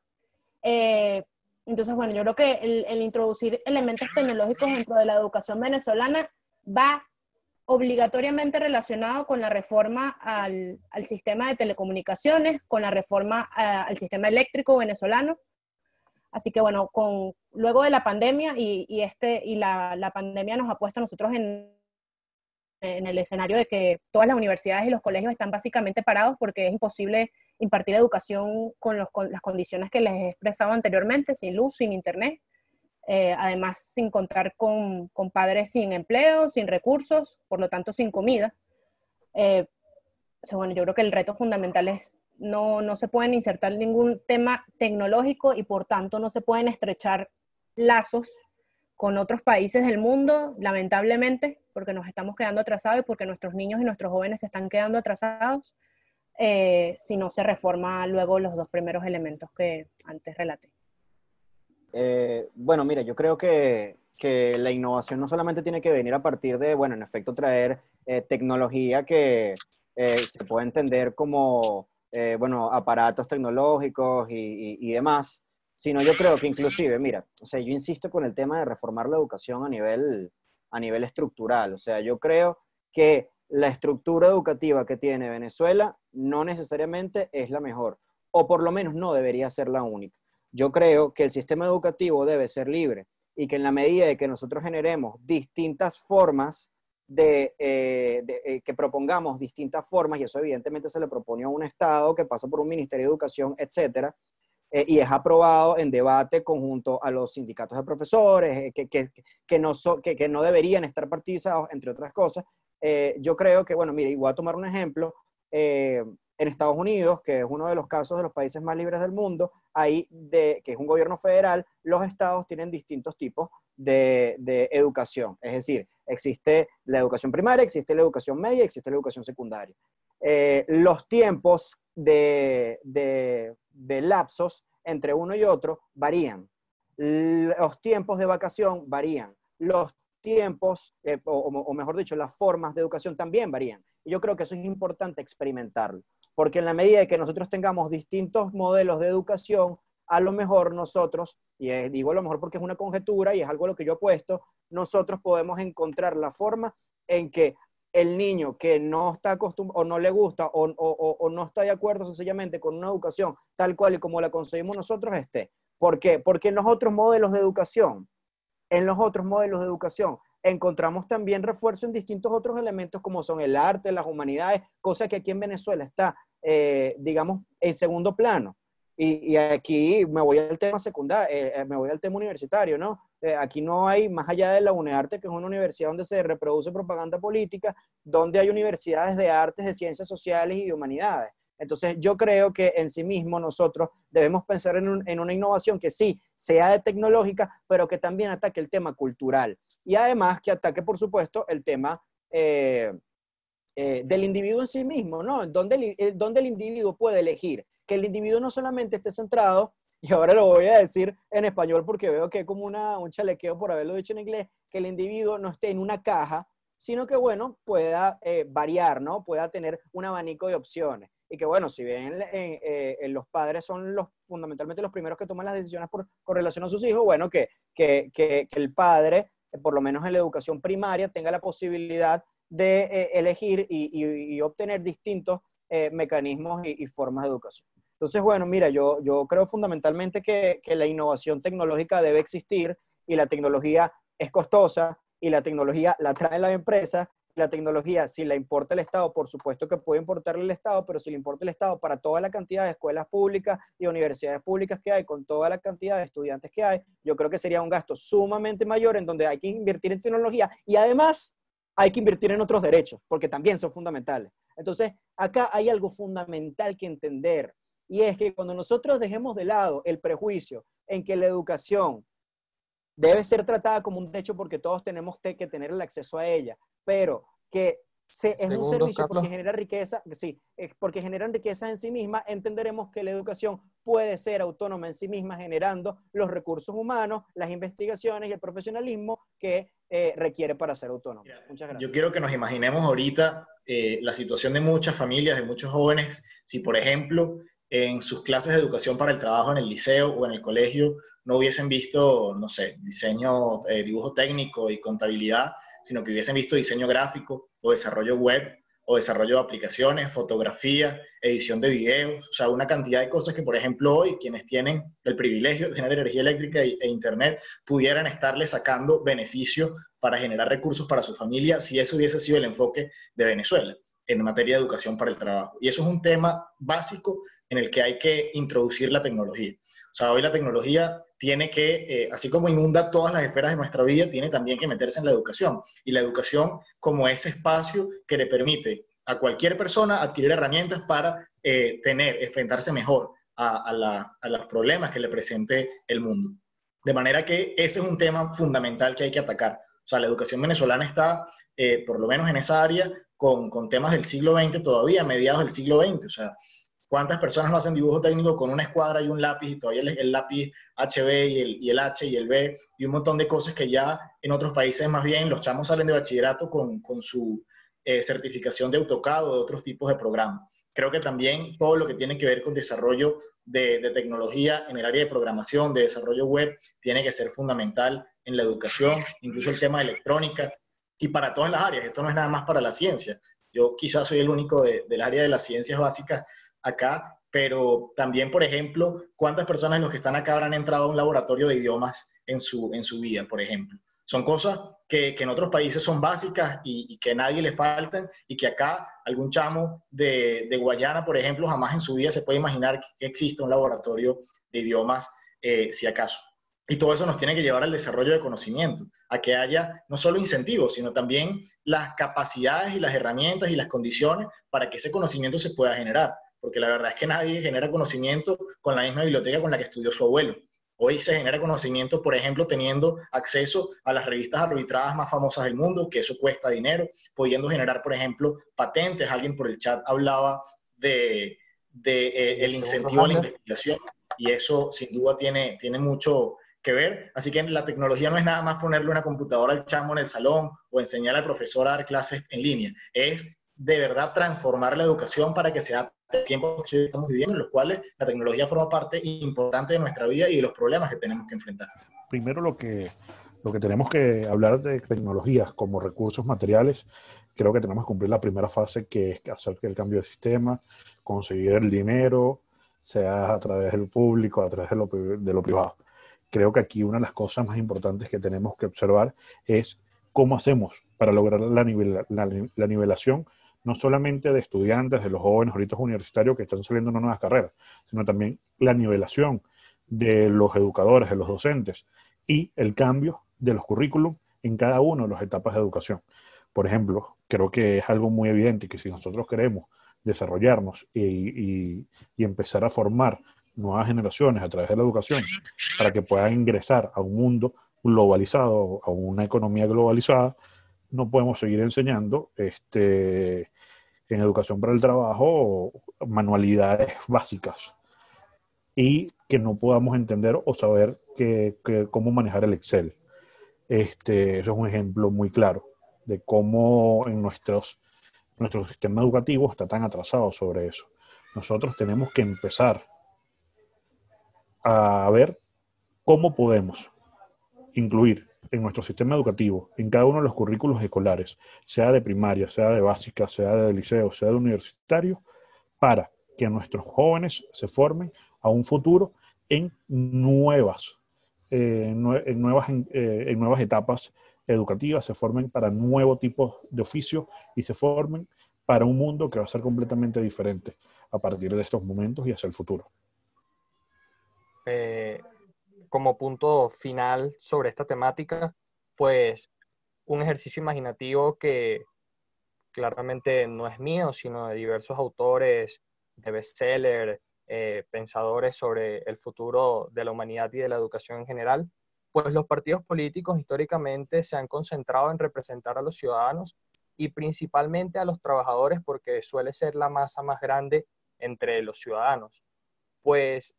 E: Entonces, bueno, yo creo que el introducir elementos tecnológicos dentro de la educación venezolana va obligatoriamente relacionado con la reforma al sistema de telecomunicaciones, con la reforma al sistema eléctrico venezolano. Así que bueno, luego de la pandemia la pandemia nos ha puesto a nosotros en el escenario de que todas las universidades y los colegios están básicamente parados porque es imposible impartir educación con las condiciones que les he expresado anteriormente, sin luz, sin internet, además sin contar con padres sin empleo, sin recursos, por lo tanto sin comida. Bueno, yo creo que el reto fundamental es no se pueden insertar ningún tema tecnológico y por tanto no se pueden estrechar lazos con otros países del mundo, lamentablemente, porque nos estamos quedando atrasados y porque nuestros niños y nuestros jóvenes se están quedando atrasados si no se reforma luego los 2 primeros elementos que antes relaté.
F: Bueno, mira, yo creo que la innovación no solamente tiene que venir a partir de, bueno, en efecto, traer tecnología que se puede entender como, bueno, aparatos tecnológicos y demás, sino yo creo que inclusive, mira, o sea, yo insisto con el tema de reformar la educación a nivel estructural. O sea, yo creo que la estructura educativa que tiene Venezuela no necesariamente es la mejor, o por lo menos no debería ser la única. Yo creo que el sistema educativo debe ser libre y que en la medida de que nosotros generemos distintas formas que propongamos distintas formas, y eso evidentemente se le propone a un Estado que pasa por un Ministerio de Educación, etcétera, y es aprobado en debate conjunto a los sindicatos de profesores, que no deberían estar partidizados, entre otras cosas. Yo creo que, bueno, mire, y voy a tomar un ejemplo, en Estados Unidos, que es uno de los casos de los países más libres del mundo, que es un gobierno federal, los estados tienen distintos tipos de educación. Es decir, existe la educación primaria, existe la educación media, existe la educación secundaria. Los tiempos de lapsos entre uno y otro varían. Los tiempos de vacación varían. Los tiempos, o mejor dicho, las formas de educación también varían. Y yo creo que eso es importante experimentarlo, porque en la medida de que nosotros tengamos distintos modelos de educación, a lo mejor nosotros, y digo a lo mejor porque es una conjetura y es algo a lo que yo apuesto, nosotros podemos encontrar la forma en que el niño que no está acostumbrado, o no le gusta, o no está de acuerdo sencillamente con una educación tal cual y como la concebimos nosotros, esté. ¿Por qué? Porque en los otros modelos de educación, encontramos también refuerzo en distintos otros elementos como son el arte, las humanidades, cosa que aquí en Venezuela está, digamos, en segundo plano. Y aquí me voy al tema secundario, me voy al tema universitario, ¿no? Aquí no hay, más allá de la UNEARTE, que es una universidad donde se reproduce propaganda política, donde hay universidades de artes, de ciencias sociales y de humanidades. Entonces yo creo que en sí mismo nosotros debemos pensar en una innovación que sí sea de tecnológica, pero que también ataque el tema cultural. Y además que ataque, por supuesto, el tema del individuo en sí mismo, ¿no? Donde el individuo puede elegir. Que el individuo no solamente esté centrado, y ahora lo voy a decir en español porque veo que es como un chalequeo por haberlo dicho en inglés, que el individuo no esté en una caja, sino que, bueno, pueda variar, ¿no? Pueda tener un abanico de opciones. Y que, bueno, si bien los padres son fundamentalmente los primeros que toman las decisiones con relación a sus hijos, bueno, que el padre, por lo menos en la educación primaria, tenga la posibilidad de elegir y obtener distintos mecanismos y formas de educación. Entonces, bueno, mira, yo creo fundamentalmente que la innovación tecnológica debe existir y la tecnología es costosa y la tecnología la trae la empresa. La tecnología, si la importa el Estado, por supuesto que puede importarle el Estado, pero si le importa el Estado para toda la cantidad de escuelas públicas y universidades públicas que hay, con toda la cantidad de estudiantes que hay, yo creo que sería un gasto sumamente mayor en donde hay que invertir en tecnología y además hay que invertir en otros derechos, porque también son fundamentales. Entonces, acá hay algo fundamental que entender, y es que cuando nosotros dejemos de lado el prejuicio en que la educación debe ser tratada como un derecho porque todos tenemos que tener el acceso a ella, pero que es un servicio porque genera riqueza, sí, porque generan riqueza en sí misma, entenderemos que la educación puede ser autónoma en sí misma, generando los recursos humanos, las investigaciones y el profesionalismo que requiere para ser autónomo. Muchas gracias.
C: Yo quiero que nos imaginemos ahorita la situación de muchas familias, de muchos jóvenes, si por ejemplo en sus clases de educación para el trabajo en el liceo o en el colegio no hubiesen visto, no sé, diseño, dibujo técnico y contabilidad, sino que hubiesen visto diseño gráfico o desarrollo web o desarrollo de aplicaciones, fotografía, edición de videos, o sea, una cantidad de cosas que, por ejemplo, hoy quienes tienen el privilegio de tener energía eléctrica e internet pudieran estarle sacando beneficios para generar recursos para su familia si ese hubiese sido el enfoque de Venezuela en materia de educación para el trabajo. Y eso es un tema básico en el que hay que introducir la tecnología. O sea, hoy la tecnología tiene que, así como inunda todas las esferas de nuestra vida, tiene también que meterse en la educación. Y la educación como ese espacio que le permite a cualquier persona adquirir herramientas para enfrentarse mejor a los problemas que le presente el mundo. De manera que ese es un tema fundamental que hay que atacar. O sea, la educación venezolana está, por lo menos en esa área, con temas del siglo XX todavía, mediados del siglo XX. O sea, ¿cuántas personas no hacen dibujo técnico con una escuadra y un lápiz y todavía el lápiz HB y el H y el B y un montón de cosas que ya en otros países más bien los chamos salen de bachillerato con su certificación de AutoCAD o de otros tipos de programas? Creo que también todo lo que tiene que ver con desarrollo de tecnología en el área de programación, de desarrollo web, tiene que ser fundamental en la educación, incluso el tema de electrónica y para todas las áreas. Esto no es nada más para la ciencia. Yo quizás soy el único del área de las ciencias básicas acá, pero también, por ejemplo, ¿cuántas personas de los que están acá habrán entrado a un laboratorio de idiomas en su vida, por ejemplo? Son cosas que en otros países son básicas y que a nadie le faltan y que acá algún chamo de Guayana, por ejemplo, jamás en su vida se puede imaginar que exista un laboratorio de idiomas, si acaso. Y todo eso nos tiene que llevar al desarrollo de conocimiento, a que haya no solo incentivos, sino también las capacidades y las herramientas y las condiciones para que ese conocimiento se pueda generar. Porque la verdad es que nadie genera conocimiento con la misma biblioteca con la que estudió su abuelo. Hoy se genera conocimiento, por ejemplo, teniendo acceso a las revistas arbitradas más famosas del mundo, que eso cuesta dinero, pudiendo generar, por ejemplo, patentes. Alguien por el chat hablaba el incentivo a la investigación y eso sin duda tiene mucho que ver. Así que la tecnología no es nada más ponerle una computadora al chamo en el salón o enseñar al profesor a dar clases en línea. Es de verdad transformar la educación para que sea tiempos que estamos viviendo, en los cuales la tecnología forma parte importante de nuestra vida y de los problemas que tenemos que enfrentar.
D: Primero lo que tenemos que hablar de tecnologías como recursos materiales, creo que tenemos que cumplir la primera fase, que es hacer el cambio de sistema, conseguir el dinero, sea a través del público, a través de lo privado. Creo que aquí una de las cosas más importantes que tenemos que observar es ¿cómo hacemos para lograr la nivelación, no solamente de estudiantes, de los jóvenes ahorita universitarios que están saliendo en nuevas carreras, sino también la nivelación de los educadores, de los docentes, y el cambio de los currículum en cada una de las etapas de educación? Por ejemplo, creo que es algo muy evidente que si nosotros queremos desarrollarnos y empezar a formar nuevas generaciones a través de la educación para que puedan ingresar a un mundo globalizado, a una economía globalizada, no podemos seguir enseñando en educación para el trabajo manualidades básicas y que no podamos entender o saber cómo manejar el Excel. Eso es un ejemplo muy claro de cómo en nuestro sistema educativo está tan atrasado sobre eso. Nosotros tenemos que empezar a ver cómo podemos incluir en nuestro sistema educativo, en cada uno de los currículos escolares, sea de primaria, sea de básica, sea de liceo, sea de universitario, para que nuestros jóvenes se formen a un futuro en nuevas etapas educativas, se formen para nuevos tipos de oficios y se formen para un mundo que va a ser completamente diferente a partir de estos momentos y hacia el futuro.
B: Como punto final sobre esta temática, pues un ejercicio imaginativo que claramente no es mío, sino de diversos autores de bestseller, pensadores sobre el futuro de la humanidad y de la educación en general. Pues los partidos políticos históricamente se han concentrado en representar a los ciudadanos y principalmente a los trabajadores porque suele ser la masa más grande entre los ciudadanos. Pues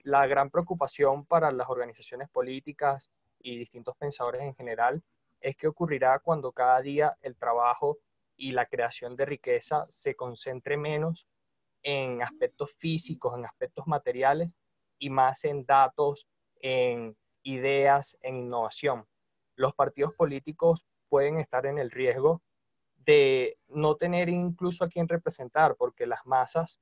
B: la gran preocupación para las organizaciones políticas y distintos pensadores en general es qué ocurrirá cuando cada día el trabajo y la creación de riqueza se concentre menos en aspectos físicos, en aspectos materiales y más en datos, en ideas, en innovación. Los partidos políticos pueden estar en el riesgo de no tener incluso a quien representar, porque las masas,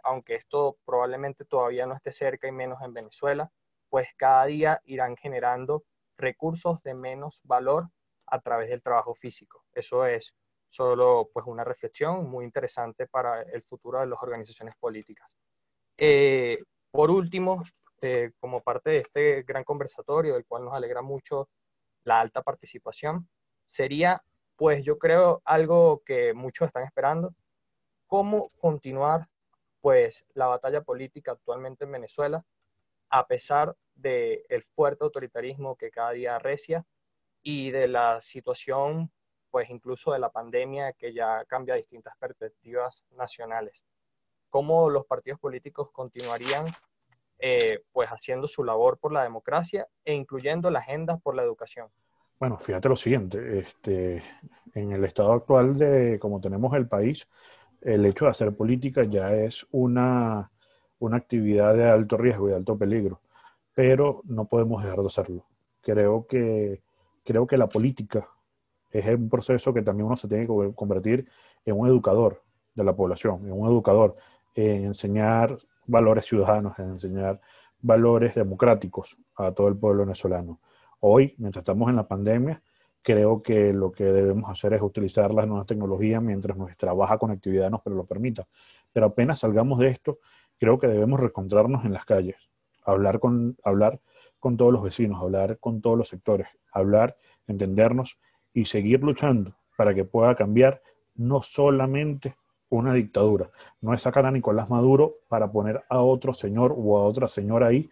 B: aunque esto probablemente todavía no esté cerca y menos en Venezuela, pues cada día irán generando recursos de menos valor a través del trabajo físico. Eso es solo pues una reflexión muy interesante para el futuro de las organizaciones políticas. Por último, como parte de este gran conversatorio, del cual nos alegra mucho la alta participación, sería, pues yo creo, algo que muchos están esperando: cómo continuar pues la batalla política actualmente en Venezuela, a pesar del fuerte autoritarismo que cada día arrecia y de la situación, pues incluso de la pandemia que ya cambia distintas perspectivas nacionales. ¿Cómo los partidos políticos continuarían pues haciendo su labor por la democracia e incluyendo la agenda por la educación?
D: Bueno, fíjate lo siguiente, en el estado actual de cómo tenemos el país, el hecho de hacer política ya es una actividad de alto riesgo y de alto peligro, pero no podemos dejar de hacerlo. Creo que la política es un proceso que también uno se tiene que convertir en un educador de la población, en un educador, en enseñar valores ciudadanos, en enseñar valores democráticos a todo el pueblo venezolano. Hoy, mientras estamos en la pandemia, creo que lo que debemos hacer es utilizar las nuevas tecnologías mientras nuestra baja conectividad nos lo permita. Pero apenas salgamos de esto, creo que debemos reencontrarnos en las calles, hablar con todos los vecinos, hablar con todos los sectores, entendernos y seguir luchando para que pueda cambiar no solamente una dictadura. No es sacar a Nicolás Maduro para poner a otro señor o a otra señora ahí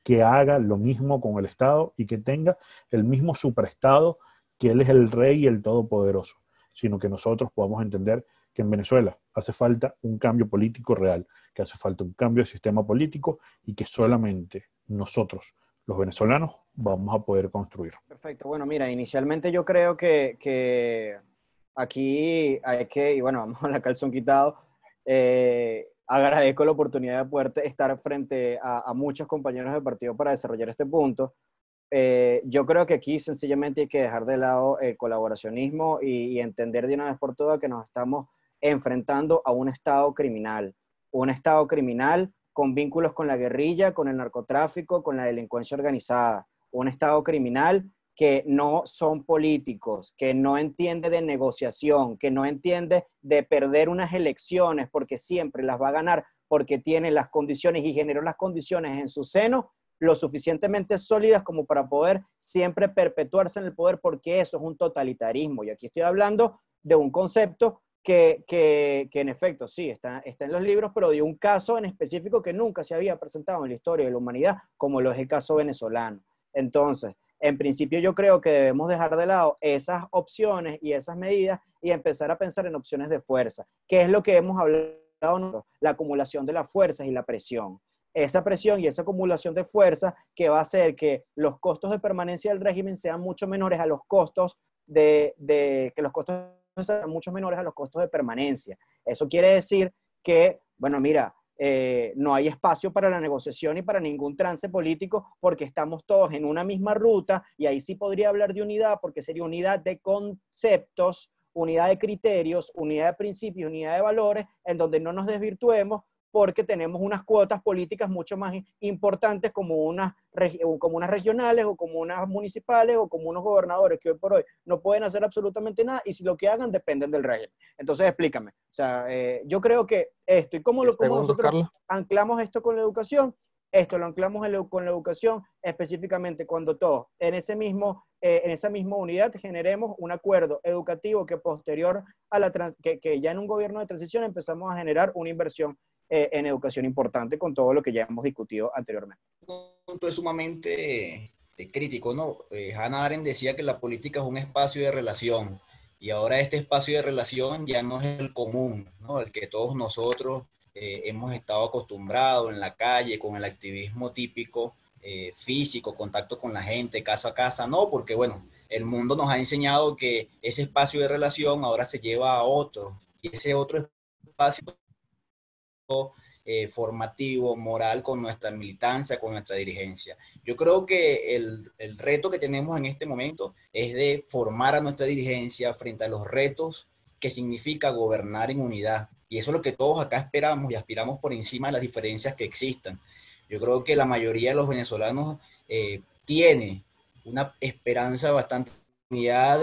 D: que haga lo mismo con el Estado y que tenga el mismo superestado, que él es el rey y el todopoderoso, sino que nosotros podamos entender que en Venezuela hace falta un cambio político real, que hace falta un cambio de sistema político y que solamente nosotros, los venezolanos, vamos a poder construir.
F: Perfecto. Bueno, mira, inicialmente yo creo que aquí hay que, y bueno, vamos a la calzón quitado, agradezco la oportunidad de poder estar frente a muchos compañeros del partido para desarrollar este punto. Yo creo que aquí sencillamente hay que dejar de lado el colaboracionismo y entender de una vez por todas que nos estamos enfrentando a un Estado criminal con vínculos con la guerrilla, con el narcotráfico, con la delincuencia organizada, un Estado criminal que no son políticos, que no entiende de negociación, que no entiende de perder unas elecciones porque siempre las va a ganar, porque tiene las condiciones y generó las condiciones en su seno lo suficientemente sólidas como para poder siempre perpetuarse en el poder, porque eso es un totalitarismo. Y aquí estoy hablando de un concepto que en efecto sí, está en los libros, pero de un caso en específico que nunca se había presentado en la historia de la humanidad, como lo es el caso venezolano. Entonces, en principio yo creo que debemos dejar de lado esas opciones y esas medidas y empezar a pensar en opciones de fuerza, que es lo que hemos hablado nosotros, la acumulación de las fuerzas y la presión. Esa presión y esa acumulación de fuerza que va a hacer que los costos de permanencia del régimen sean mucho menores a los costos que los costos sean mucho menores a los costos de permanencia. Eso quiere decir que, bueno, mira, no hay espacio para la negociación y para ningún trance político porque estamos todos en una misma ruta y ahí sí podría hablar de unidad porque sería unidad de conceptos, unidad de criterios, unidad de principios, unidad de valores, en donde no nos desvirtuemos porque tenemos unas cuotas políticas mucho más importantes como unas regionales o como unas municipales o como unos gobernadores que hoy por hoy no pueden hacer absolutamente nada y si lo que hagan dependen del régimen. Entonces explícame, o sea, yo creo que esto y cómo nosotros
B: Carlos.
F: anclamos esto con la educación, esto lo anclamos con la educación específicamente cuando todos en esa misma unidad generemos un acuerdo educativo que posterior a que ya en un gobierno de transición empezamos a generar una inversión en educación importante con todo lo que ya hemos discutido anteriormente.
G: Un punto es sumamente crítico, ¿no? Hannah Arendt decía que la política es un espacio de relación y ahora este espacio de relación ya no es el común, ¿no? El que todos nosotros hemos estado acostumbrados en la calle con el activismo típico físico, contacto con la gente, casa a casa, no, porque bueno, el mundo nos ha enseñado que ese espacio de relación ahora se lleva a otro y ese otro espacio formativo, moral con nuestra militancia, con nuestra dirigencia. Yo creo que el reto que tenemos en este momento es de formar a nuestra dirigencia frente a los retos que significa gobernar en unidad. Y eso es lo que todos acá esperamos y aspiramos por encima de las diferencias que existan. Yo creo que la mayoría de los venezolanos tiene una esperanza bastante unidad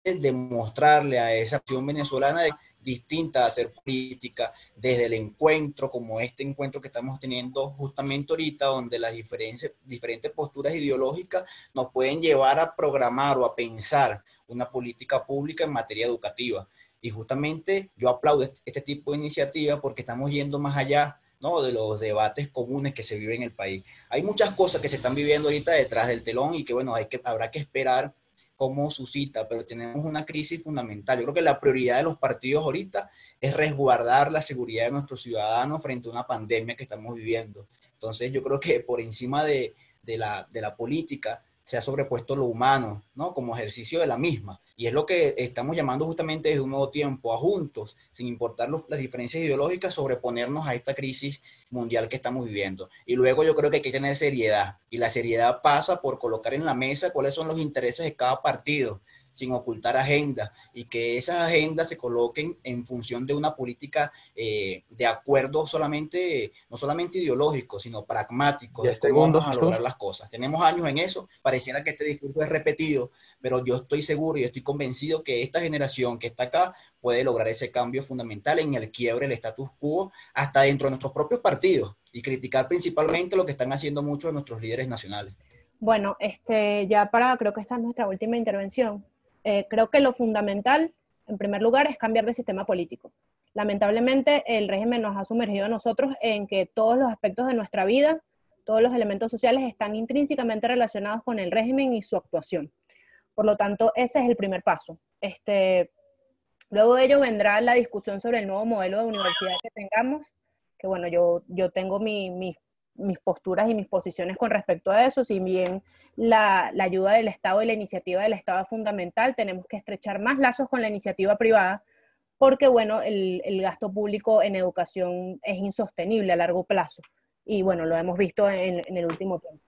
G: de mostrarle a esa acción venezolana distinta a hacer política desde el encuentro, como este encuentro que estamos teniendo justamente ahorita, donde las diferentes posturas ideológicas nos pueden llevar a programar o a pensar una política pública en materia educativa. Y justamente yo aplaudo este tipo de iniciativas porque estamos yendo más allá, ¿no?, de los debates comunes que se viven en el país. Hay muchas cosas que se están viviendo ahorita detrás del telón y que, bueno, habrá que esperar cómo suscita, pero tenemos una crisis fundamental. Yo creo que la prioridad de los partidos ahorita es resguardar la seguridad de nuestros ciudadanos frente a una pandemia que estamos viviendo. Entonces yo creo que por encima de la política se ha sobrepuesto lo humano, ¿no?, como ejercicio de la misma. Y es lo que estamos llamando justamente desde un nuevo tiempo, a juntos, sin importar las diferencias ideológicas, sobreponernos a esta crisis mundial que estamos viviendo. Y luego yo creo que hay que tener seriedad. Y la seriedad pasa por colocar en la mesa cuáles son los intereses de cada partido, sin ocultar agendas, y que esas agendas se coloquen en función de una política de acuerdo no solamente ideológico, sino pragmático, de cómo vamos a lograr las cosas. Tenemos años en eso, pareciera que este discurso es repetido, pero yo estoy seguro y estoy convencido que esta generación que está acá puede lograr ese cambio fundamental en el quiebre del status quo, hasta dentro de nuestros propios partidos, y criticar principalmente lo que están haciendo muchos de nuestros líderes nacionales.
E: Bueno, creo que esta es nuestra última intervención. Creo que lo fundamental, en primer lugar, es cambiar de sistema político. Lamentablemente, el régimen nos ha sumergido a nosotros en que todos los aspectos de nuestra vida, todos los elementos sociales están intrínsecamente relacionados con el régimen y su actuación. Por lo tanto, ese es el primer paso. Luego de ello vendrá la discusión sobre el nuevo modelo de universidad que tengamos, que bueno, yo tengo mis posturas y mis posiciones con respecto a eso. Si bien la ayuda del Estado y la iniciativa del Estado es fundamental, tenemos que estrechar más lazos con la iniciativa privada, porque bueno, el gasto público en educación es insostenible a largo plazo, y bueno, lo hemos visto en el último tiempo.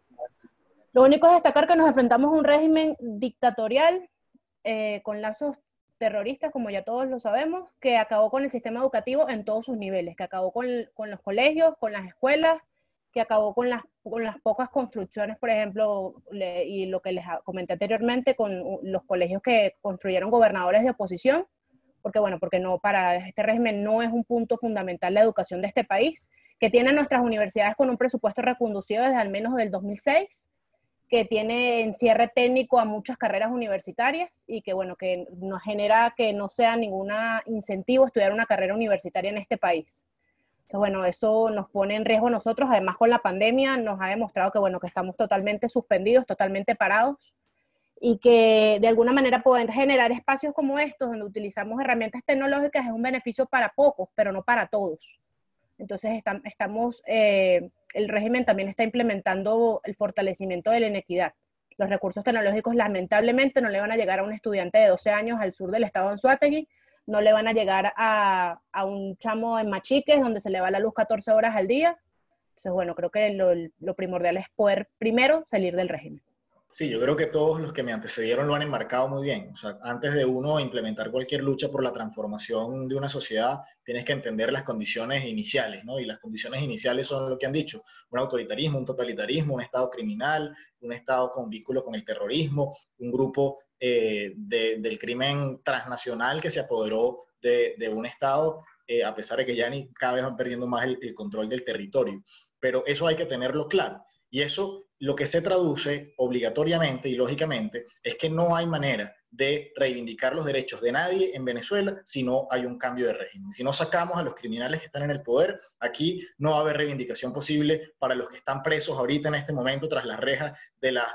E: Lo único es destacar que nos enfrentamos a un régimen dictatorial con lazos terroristas, como ya todos lo sabemos, que acabó con el sistema educativo en todos sus niveles, que acabó con los colegios, con las escuelas, que acabó con las pocas construcciones, por ejemplo, y lo que les comenté anteriormente, con los colegios que construyeron gobernadores de oposición, porque bueno, porque no, para este régimen no es un punto fundamental la educación de este país, que tiene nuestras universidades con un presupuesto reconducido desde al menos del 2006, que tiene en cierre técnico a muchas carreras universitarias y que bueno, que nos genera que no sea ningún incentivo estudiar una carrera universitaria en este país. Entonces, bueno, eso nos pone en riesgo a nosotros, además con la pandemia nos ha demostrado que bueno, que estamos totalmente suspendidos, totalmente parados, y que de alguna manera poder generar espacios como estos, donde utilizamos herramientas tecnológicas, es un beneficio para pocos, pero no para todos. Entonces el régimen también está implementando el fortalecimiento de la inequidad. Los recursos tecnológicos lamentablemente no le van a llegar a un estudiante de 12 años al sur del estado de Anzoátegui, no le van a llegar a un chamo en Machiques, donde se le va la luz 14 horas al día. Entonces, bueno, creo que lo primordial es poder primero salir del régimen.
C: Sí, yo creo que todos los que me antecedieron lo han enmarcado muy bien. O sea, antes de uno implementar cualquier lucha por la transformación de una sociedad, tienes que entender las condiciones iniciales, ¿no? Y las condiciones iniciales son lo que han dicho: un autoritarismo, un totalitarismo, un Estado criminal, un Estado con vínculos con el terrorismo, un grupo del crimen transnacional que se apoderó de un Estado, a pesar de que ya cada vez van perdiendo más el control del territorio. Pero eso hay que tenerlo claro. Y eso lo que se traduce obligatoriamente y lógicamente es que no hay manera de reivindicar los derechos de nadie en Venezuela si no hay un cambio de régimen. Si no sacamos a los criminales que están en el poder, aquí no va a haber reivindicación posible para los que están presos ahorita en este momento tras las rejas de las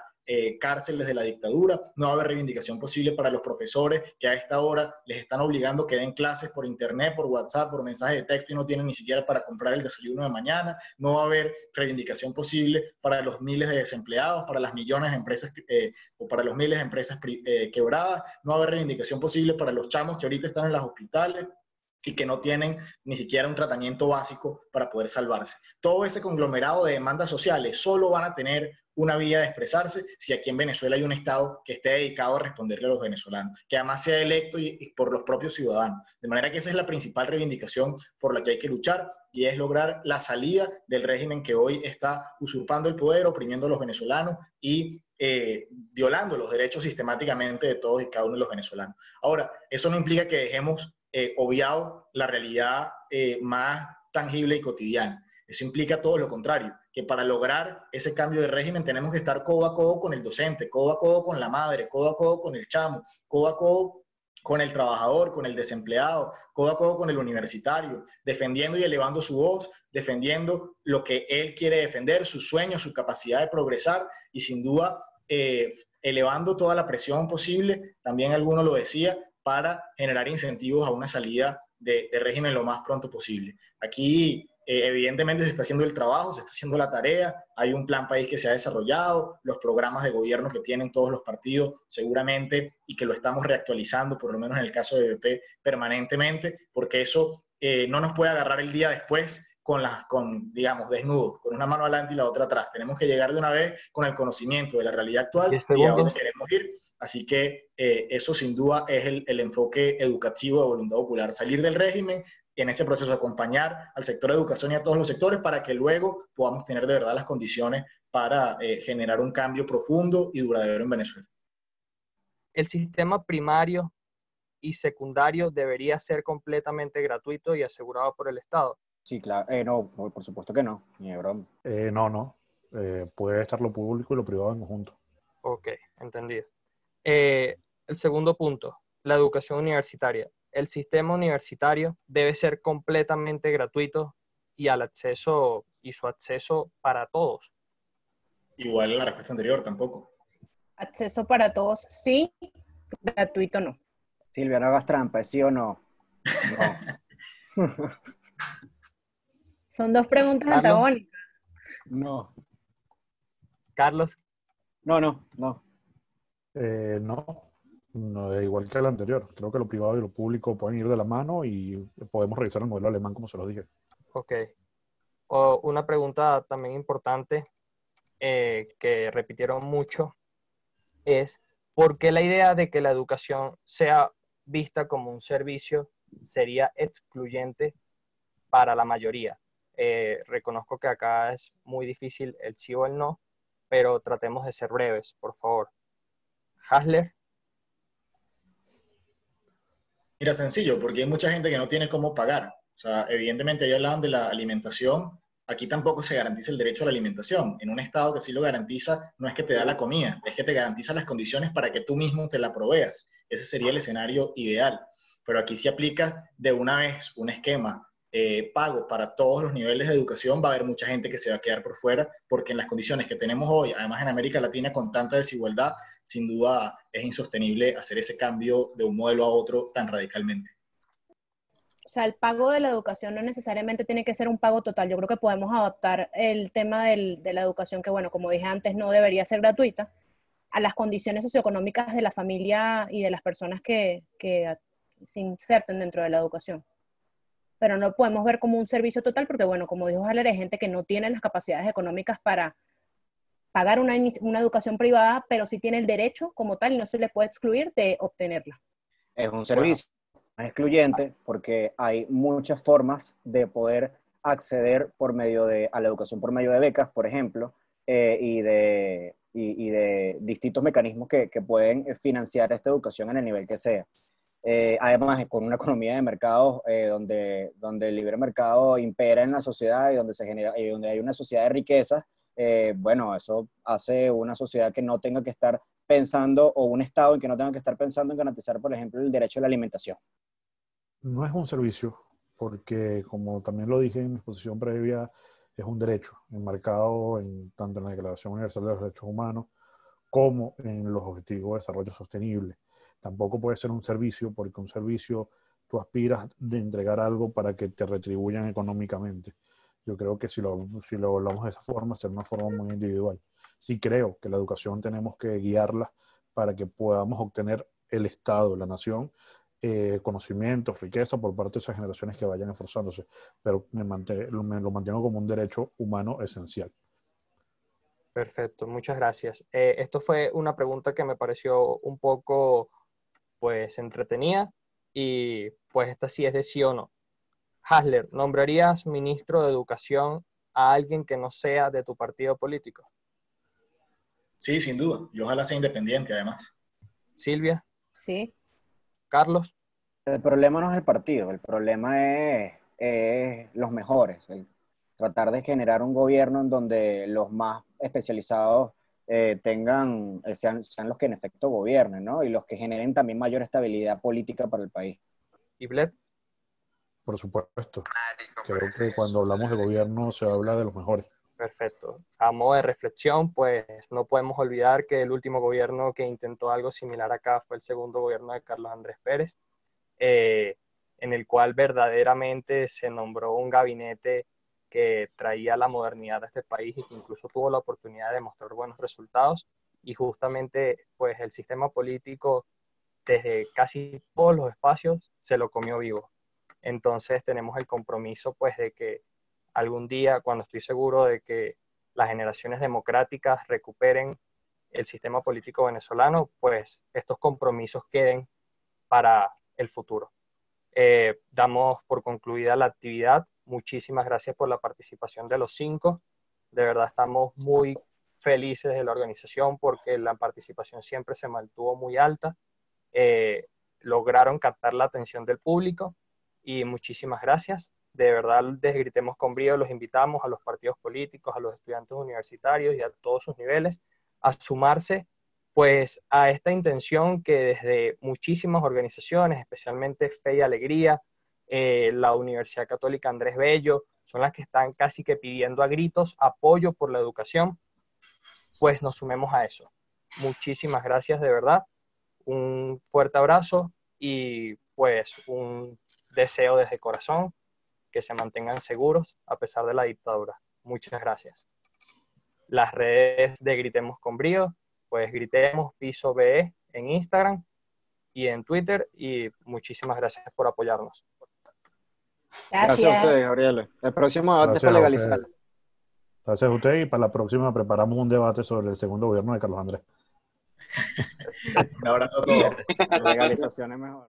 C: cárceles de la dictadura. No va a haber reivindicación posible para los profesores que a esta hora les están obligando que den clases por internet, por WhatsApp, por mensaje de texto y no tienen ni siquiera para comprar el desayuno de mañana. No va a haber reivindicación posible para los miles de desempleados, para las millones de empresas o para los miles de empresas quebradas. No va a haber reivindicación posible para los chamos que ahorita están en los hospitales y que no tienen ni siquiera un tratamiento básico para poder salvarse. Todo ese conglomerado de demandas sociales solo van a tener una vía de expresarse si aquí en Venezuela hay un Estado que esté dedicado a responderle a los venezolanos, que además sea electo y por los propios ciudadanos. De manera que esa es la principal reivindicación por la que hay que luchar, y es lograr la salida del régimen que hoy está usurpando el poder, oprimiendo a los venezolanos y violando los derechos sistemáticamente de todos y cada uno de los venezolanos. Ahora, eso no implica que dejemos obviado la realidad más tangible y cotidiana. Eso implica todo lo contrario, que para lograr ese cambio de régimen tenemos que estar codo a codo con el docente, codo a codo con la madre, codo a codo con el chamo, codo a codo con el trabajador, con el desempleado, codo a codo con el universitario, defendiendo y elevando su voz, defendiendo lo que él quiere defender, sus sueños, su capacidad de progresar y sin duda elevando toda la presión posible, también alguno lo decía, para generar incentivos a una salida de régimen lo más pronto posible. Aquí evidentemente se está haciendo el trabajo, se está haciendo la tarea, hay un plan país que se ha desarrollado, los programas de gobierno que tienen todos los partidos seguramente y que lo estamos reactualizando, por lo menos en el caso de BP, permanentemente, porque eso no nos puede agarrar el día después digamos, desnudos, con una mano adelante y la otra atrás. Tenemos que llegar de una vez con el conocimiento de la realidad actual y a dónde queremos ir. Así que eso sin duda es el enfoque educativo de Voluntad Popular, salir del régimen y en ese proceso acompañar al sector de educación y a todos los sectores para que luego podamos tener de verdad las condiciones para generar un cambio profundo y duradero en Venezuela.
B: El sistema primario y secundario debería ser completamente gratuito y asegurado por el Estado.
F: Sí, claro. No, por supuesto que no, ni de broma.
D: No. Puede estar lo público y lo privado en conjunto.
B: Ok, entendido. El segundo punto, la educación universitaria. El sistema universitario debe ser completamente gratuito y su acceso para todos.
C: Igual en la respuesta anterior tampoco.
E: Acceso para todos, sí. Gratuito, no.
F: Silvia, no hagas trampa, ¿sí o no? No.
E: Son dos preguntas
B: Carlos.
E: antagónicas.
F: No.
B: Carlos.
F: No.
D: No, igual que el anterior. Creo que lo privado y lo público pueden ir de la mano y podemos revisar el modelo alemán como se los dije.
B: Ok. Una pregunta también importante que repitieron mucho es ¿por qué la idea de que la educación sea vista como un servicio sería excluyente para la mayoría? Reconozco que acá es muy difícil el sí o el no, pero tratemos de ser breves, por favor. Hasler.
C: Mira, sencillo, porque hay mucha gente que no tiene cómo pagar. O sea, evidentemente ya hablaban de la alimentación. Aquí tampoco se garantiza el derecho a la alimentación. En un estado que sí lo garantiza, no es que te da la comida, es que te garantiza las condiciones para que tú mismo te la proveas. Ese sería el escenario ideal. Pero aquí se aplica de una vez un esquema pago para todos los niveles de educación. Va a haber mucha gente que se va a quedar por fuera, porque en las condiciones que tenemos hoy, además en América Latina con tanta desigualdad, sin duda es insostenible hacer ese cambio de un modelo a otro tan radicalmente.
E: O sea, el pago de la educación no necesariamente tiene que ser un pago total. Yo creo que podemos adaptar el tema de la educación, que bueno, como dije antes, no debería ser gratuita, a las condiciones socioeconómicas de la familia y de las personas que se inserten dentro de la educación. Pero no lo podemos ver como un servicio total porque, bueno, como dijo Haller, hay gente que no tiene las capacidades económicas para pagar una educación privada, pero sí tiene el derecho como tal y no se le puede excluir de obtenerla.
F: Es un servicio excluyente porque hay muchas formas de poder acceder a la educación por medio de becas, por ejemplo, y de distintos mecanismos que pueden financiar esta educación en el nivel que sea. Además, con una economía de mercados donde el libre mercado impera en la sociedad y donde hay una sociedad de riqueza, bueno, eso hace una sociedad que no tenga que estar pensando, o un Estado en que no tenga que estar pensando en garantizar, por ejemplo, el derecho a la alimentación.
D: No es un servicio, porque como también lo dije en mi exposición previa, es un derecho enmarcado tanto en la Declaración Universal de los Derechos Humanos como en los Objetivos de Desarrollo Sostenible. Tampoco puede ser un servicio, porque un servicio tú aspiras de entregar algo para que te retribuyan económicamente. Yo creo que si lo hablamos de esa forma, será una forma muy individual. Sí creo que la educación tenemos que guiarla para que podamos obtener el Estado, la nación, conocimiento, riqueza por parte de esas generaciones que vayan esforzándose, pero me lo mantengo como un derecho humano esencial.
B: Perfecto, muchas gracias. Esto fue una pregunta que me pareció un poco, pues, entretenida y pues esta sí es de sí o no. Hasler, ¿nombrarías ministro de Educación a alguien que no sea de tu partido político?
C: Sí, sin duda. Y ojalá sea independiente, además.
B: Silvia,
E: Sí.
B: Carlos.
F: El problema no es el partido, el problema es los mejores, tratar de generar un gobierno en donde los más especializados sean los que en efecto gobiernen, ¿no? Y los que generen también mayor estabilidad política para el país.
B: ¿Y Bled?
D: Por supuesto. Creo que cuando hablamos de gobierno se habla de los mejores.
B: Perfecto. A modo de reflexión, pues no podemos olvidar que el último gobierno que intentó algo similar acá fue el segundo gobierno de Carlos Andrés Pérez, en el cual verdaderamente se nombró un gabinete que traía la modernidad a este país y que incluso tuvo la oportunidad de mostrar buenos resultados. Y justamente, pues el sistema político, desde casi todos los espacios, se lo comió vivo. Entonces tenemos el compromiso, pues, de que algún día, cuando estoy seguro de que las generaciones democráticas recuperen el sistema político venezolano, pues estos compromisos queden para el futuro. Damos por concluida la actividad. Muchísimas gracias por la participación de los 5. De verdad estamos muy felices de la organización porque la participación siempre se mantuvo muy alta. Lograron captar la atención del público y muchísimas gracias. De verdad, desde Gritemos con Brío los invitamos a los partidos políticos, a los estudiantes universitarios y a todos sus niveles a sumarse pues a esta intención que desde muchísimas organizaciones, especialmente Fe y Alegría, la Universidad Católica Andrés Bello, son las que están casi que pidiendo a gritos apoyo por la educación, pues nos sumemos a eso. Muchísimas gracias de verdad, un fuerte abrazo y pues un deseo desde corazón que se mantengan seguros a pesar de la dictadura. Muchas gracias. Las redes de Gritemos con Brío, pues Gritemos Piso BE en Instagram y en Twitter, y muchísimas gracias por apoyarnos.
F: Gracias a ustedes, Gabriel. El próximo debate es para legalizar.
D: Gracias a usted, y para la próxima preparamos un debate sobre el segundo gobierno de Carlos Andrés.
C: Un abrazo a todos.
F: La legalización es mejor.